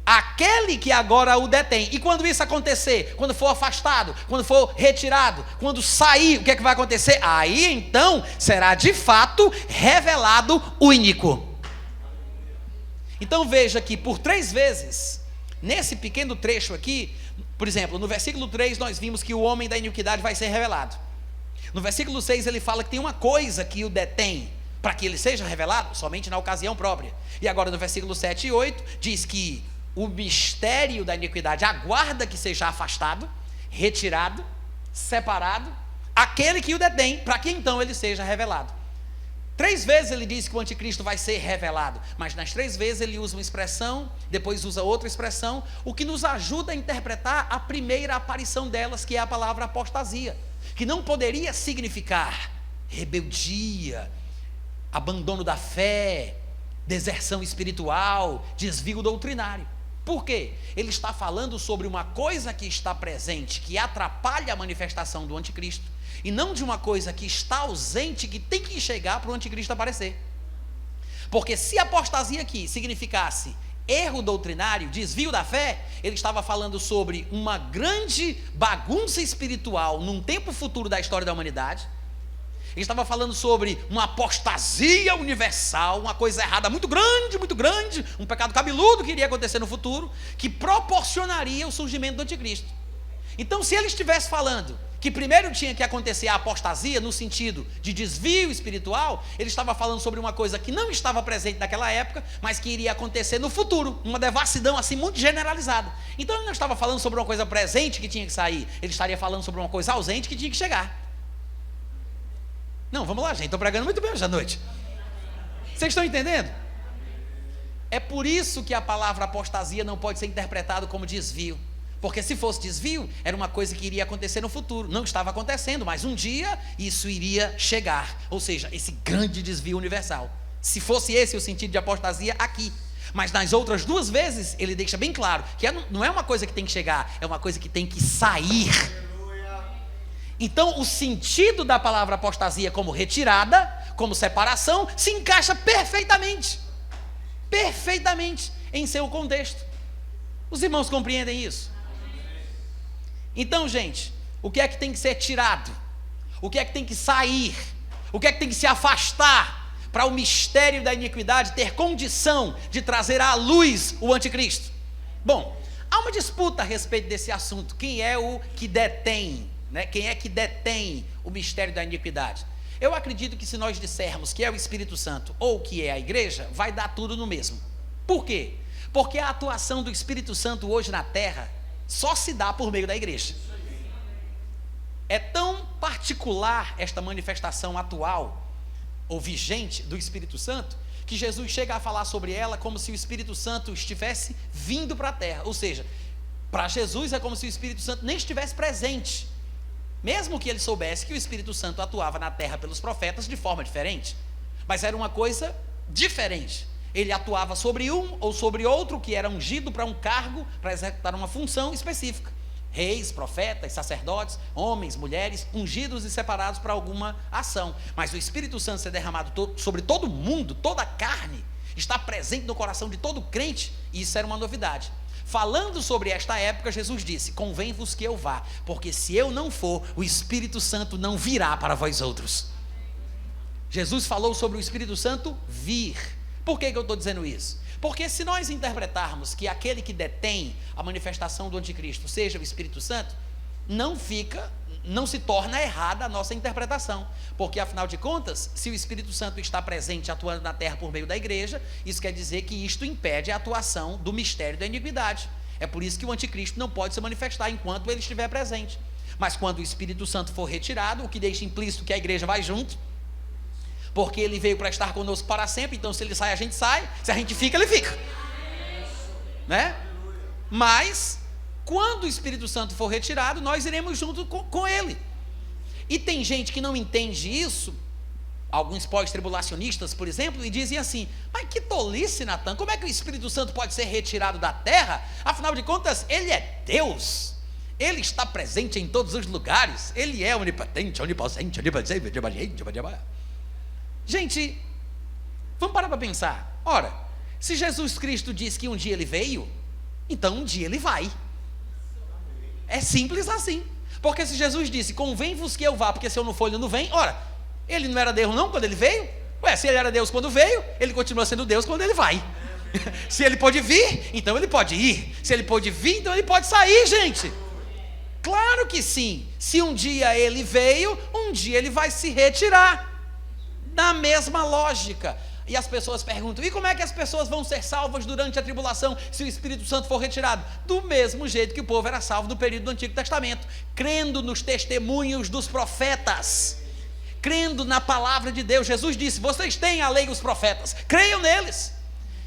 aquele que agora o detém. E quando isso acontecer, quando for afastado, quando for retirado, quando sair, o que é que vai acontecer? Aí então será de fato revelado o iníquo. Então veja que por 3 vezes, nesse pequeno trecho aqui, por exemplo, no versículo 3 nós vimos que o homem da iniquidade vai ser revelado. No versículo 6 ele fala que tem uma coisa que o detém, para que ele seja revelado somente na ocasião própria. E agora no versículo 7 e 8 diz que o mistério da iniquidade aguarda que seja afastado, retirado, separado, aquele que o detém, para que então ele seja revelado. 3 vezes ele diz que o anticristo vai ser revelado, mas nas 3 vezes ele usa uma expressão, depois usa outra expressão, o que nos ajuda a interpretar a primeira aparição delas, que é a palavra apostasia, que não poderia significar rebeldia, abandono da fé, deserção espiritual, desvio doutrinário. Por quê? Ele está falando sobre uma coisa que está presente, que atrapalha a manifestação do anticristo, e não de uma coisa que está ausente, que tem que chegar para o anticristo aparecer. Porque se apostasia aqui significasse erro doutrinário, desvio da fé, ele estava falando sobre uma grande bagunça espiritual num tempo futuro da história da humanidade. Ele estava falando sobre uma apostasia universal, uma coisa errada muito grande, um pecado cabeludo que iria acontecer no futuro, que proporcionaria o surgimento do anticristo. Então, se ele estivesse falando que primeiro tinha que acontecer a apostasia, no sentido de desvio espiritual, ele estava falando sobre uma coisa que não estava presente naquela época, mas que iria acontecer no futuro, uma devassidão assim muito generalizada. Então ele não estava falando sobre uma coisa presente que tinha que sair, ele estaria falando sobre uma coisa ausente que tinha que chegar. Não, vamos lá gente, estou pregando muito bem hoje à noite. Vocês estão entendendo? É por isso que a palavra apostasia não pode ser interpretada como desvio. Porque se fosse desvio, era uma coisa que iria acontecer no futuro. Não estava acontecendo, mas um dia isso iria chegar. Ou seja, esse grande desvio universal. Se fosse esse o sentido de apostasia aqui. Mas nas outras duas vezes, ele deixa bem claro que não é uma coisa que tem que chegar, é uma coisa que tem que sair. Então, o sentido da palavra apostasia como retirada, como separação, se encaixa perfeitamente em seu contexto. Os irmãos compreendem isso? Então, gente, o que é que tem que ser tirado? O que é que tem que sair? O que é que tem que se afastar para o mistério da iniquidade ter condição de trazer à luz o anticristo? Bom, há uma disputa a respeito desse assunto. Quem é o que detém, né? Quem é que detém o mistério da iniquidade? Eu acredito que se nós dissermos que é o Espírito Santo ou que é a igreja, vai dar tudo no mesmo. Por quê? Porque a atuação do Espírito Santo hoje na terra só se dá por meio da igreja. É tão particular esta manifestação atual ou vigente do Espírito Santo, que Jesus chega a falar sobre ela como se o Espírito Santo estivesse vindo para a terra. Ou seja, para Jesus é como se o Espírito Santo nem estivesse presente, mesmo que ele soubesse que o Espírito Santo atuava na terra pelos profetas de forma diferente, mas era uma coisa diferente. Ele atuava sobre um ou sobre outro que era ungido para um cargo, para executar uma função específica. Reis, profetas, sacerdotes, homens, mulheres, ungidos e separados para alguma ação. Mas o Espírito Santo ser derramado sobre todo mundo, toda a carne, está presente no coração de todo crente, e isso era uma novidade. Falando sobre esta época, Jesus disse: convém-vos que eu vá, porque se eu não for, o Espírito Santo não virá para vós outros. Jesus falou sobre o Espírito Santo vir. Por que eu estou dizendo isso? Porque se nós interpretarmos que aquele que detém a manifestação do anticristo seja o Espírito Santo, não se torna errada a nossa interpretação, porque afinal de contas, se o Espírito Santo está presente atuando na terra por meio da igreja, isso quer dizer que isto impede a atuação do mistério da iniquidade. É por isso que o anticristo não pode se manifestar enquanto ele estiver presente. Mas quando o Espírito Santo for retirado, o que deixa implícito que a igreja vai junto, porque ele veio para estar conosco para sempre. Então se ele sai, a gente sai, se a gente fica, ele fica, né? Mas quando o Espírito Santo for retirado, nós iremos junto com ele. E tem gente que não entende isso, alguns pós-tribulacionistas, por exemplo, e dizem assim: mas que tolice, Natan, como é que o Espírito Santo pode ser retirado da terra? Afinal de contas, ele é Deus, ele está presente em todos os lugares, ele é onipotente, onipresente, gente, vamos parar para pensar. Ora, se Jesus Cristo disse que um dia ele veio, então um dia ele vai. É simples assim. Porque se Jesus disse: convém-vos que eu vá, porque se eu não for ele não vem. Ora, ele não era Deus não quando ele veio? Ué, se ele era Deus quando veio, ele continua sendo Deus quando ele vai. Se ele pode vir, então ele pode ir. Se ele pode vir, então ele pode sair, gente. Claro que sim. Se um dia ele veio, um dia ele vai se retirar. Na mesma lógica. E as pessoas perguntam: e como é que as pessoas vão ser salvas durante a tribulação se o Espírito Santo for retirado? Do mesmo jeito que o povo era salvo no período do Antigo Testamento, crendo nos testemunhos dos profetas, crendo na palavra de Deus. Jesus disse: vocês têm a lei e os profetas, creiam neles.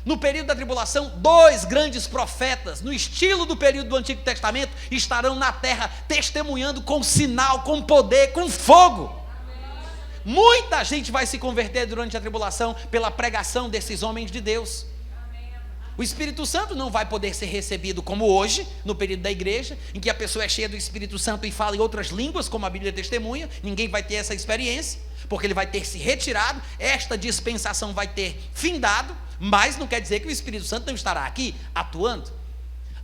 No período da tribulação, 2 grandes profetas, no estilo do período do Antigo Testamento, estarão na terra testemunhando com sinal, com poder, com fogo. Muita gente vai se converter durante a tribulação pela pregação desses homens de Deus. O Espírito Santo não vai poder ser recebido como hoje, no período da igreja, em que a pessoa é cheia do Espírito Santo e fala em outras línguas, como a Bíblia testemunha. Ninguém vai ter essa experiência, porque ele vai ter se retirado, esta dispensação vai ter findado, mas não quer dizer que o Espírito Santo não estará aqui atuando.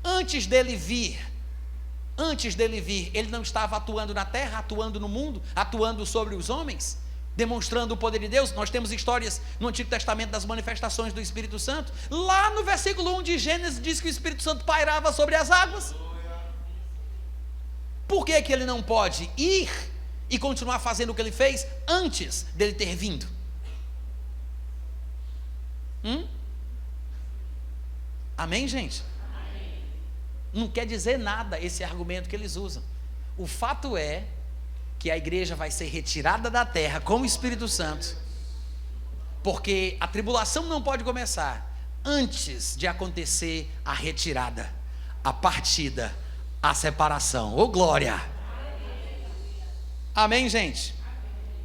Antes dele vir, ele não estava atuando na terra, atuando no mundo, atuando sobre os homens, demonstrando o poder de Deus. Nós temos histórias no Antigo Testamento das manifestações do Espírito Santo. Lá no versículo 1 de Gênesis diz que o Espírito Santo pairava sobre as águas. Por que ele não pode ir e continuar fazendo o que ele fez antes dele ter vindo? Amém, gente? Amém. Não quer dizer nada esse argumento que eles usam. O fato é que a igreja vai ser retirada da terra com o Espírito Santo, porque a tribulação não pode começar antes de acontecer a retirada, a partida, a separação. Ô glória! Amém, gente?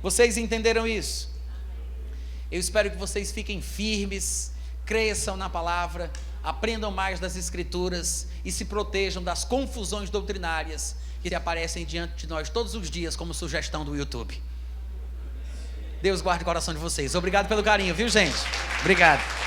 Vocês entenderam isso? Eu espero que vocês fiquem firmes, cresçam na palavra, aprendam mais das Escrituras e se protejam das confusões doutrinárias que aparecem diante de nós todos os dias como sugestão do YouTube. Deus guarde o coração de vocês. Obrigado pelo carinho, viu, gente? Obrigado.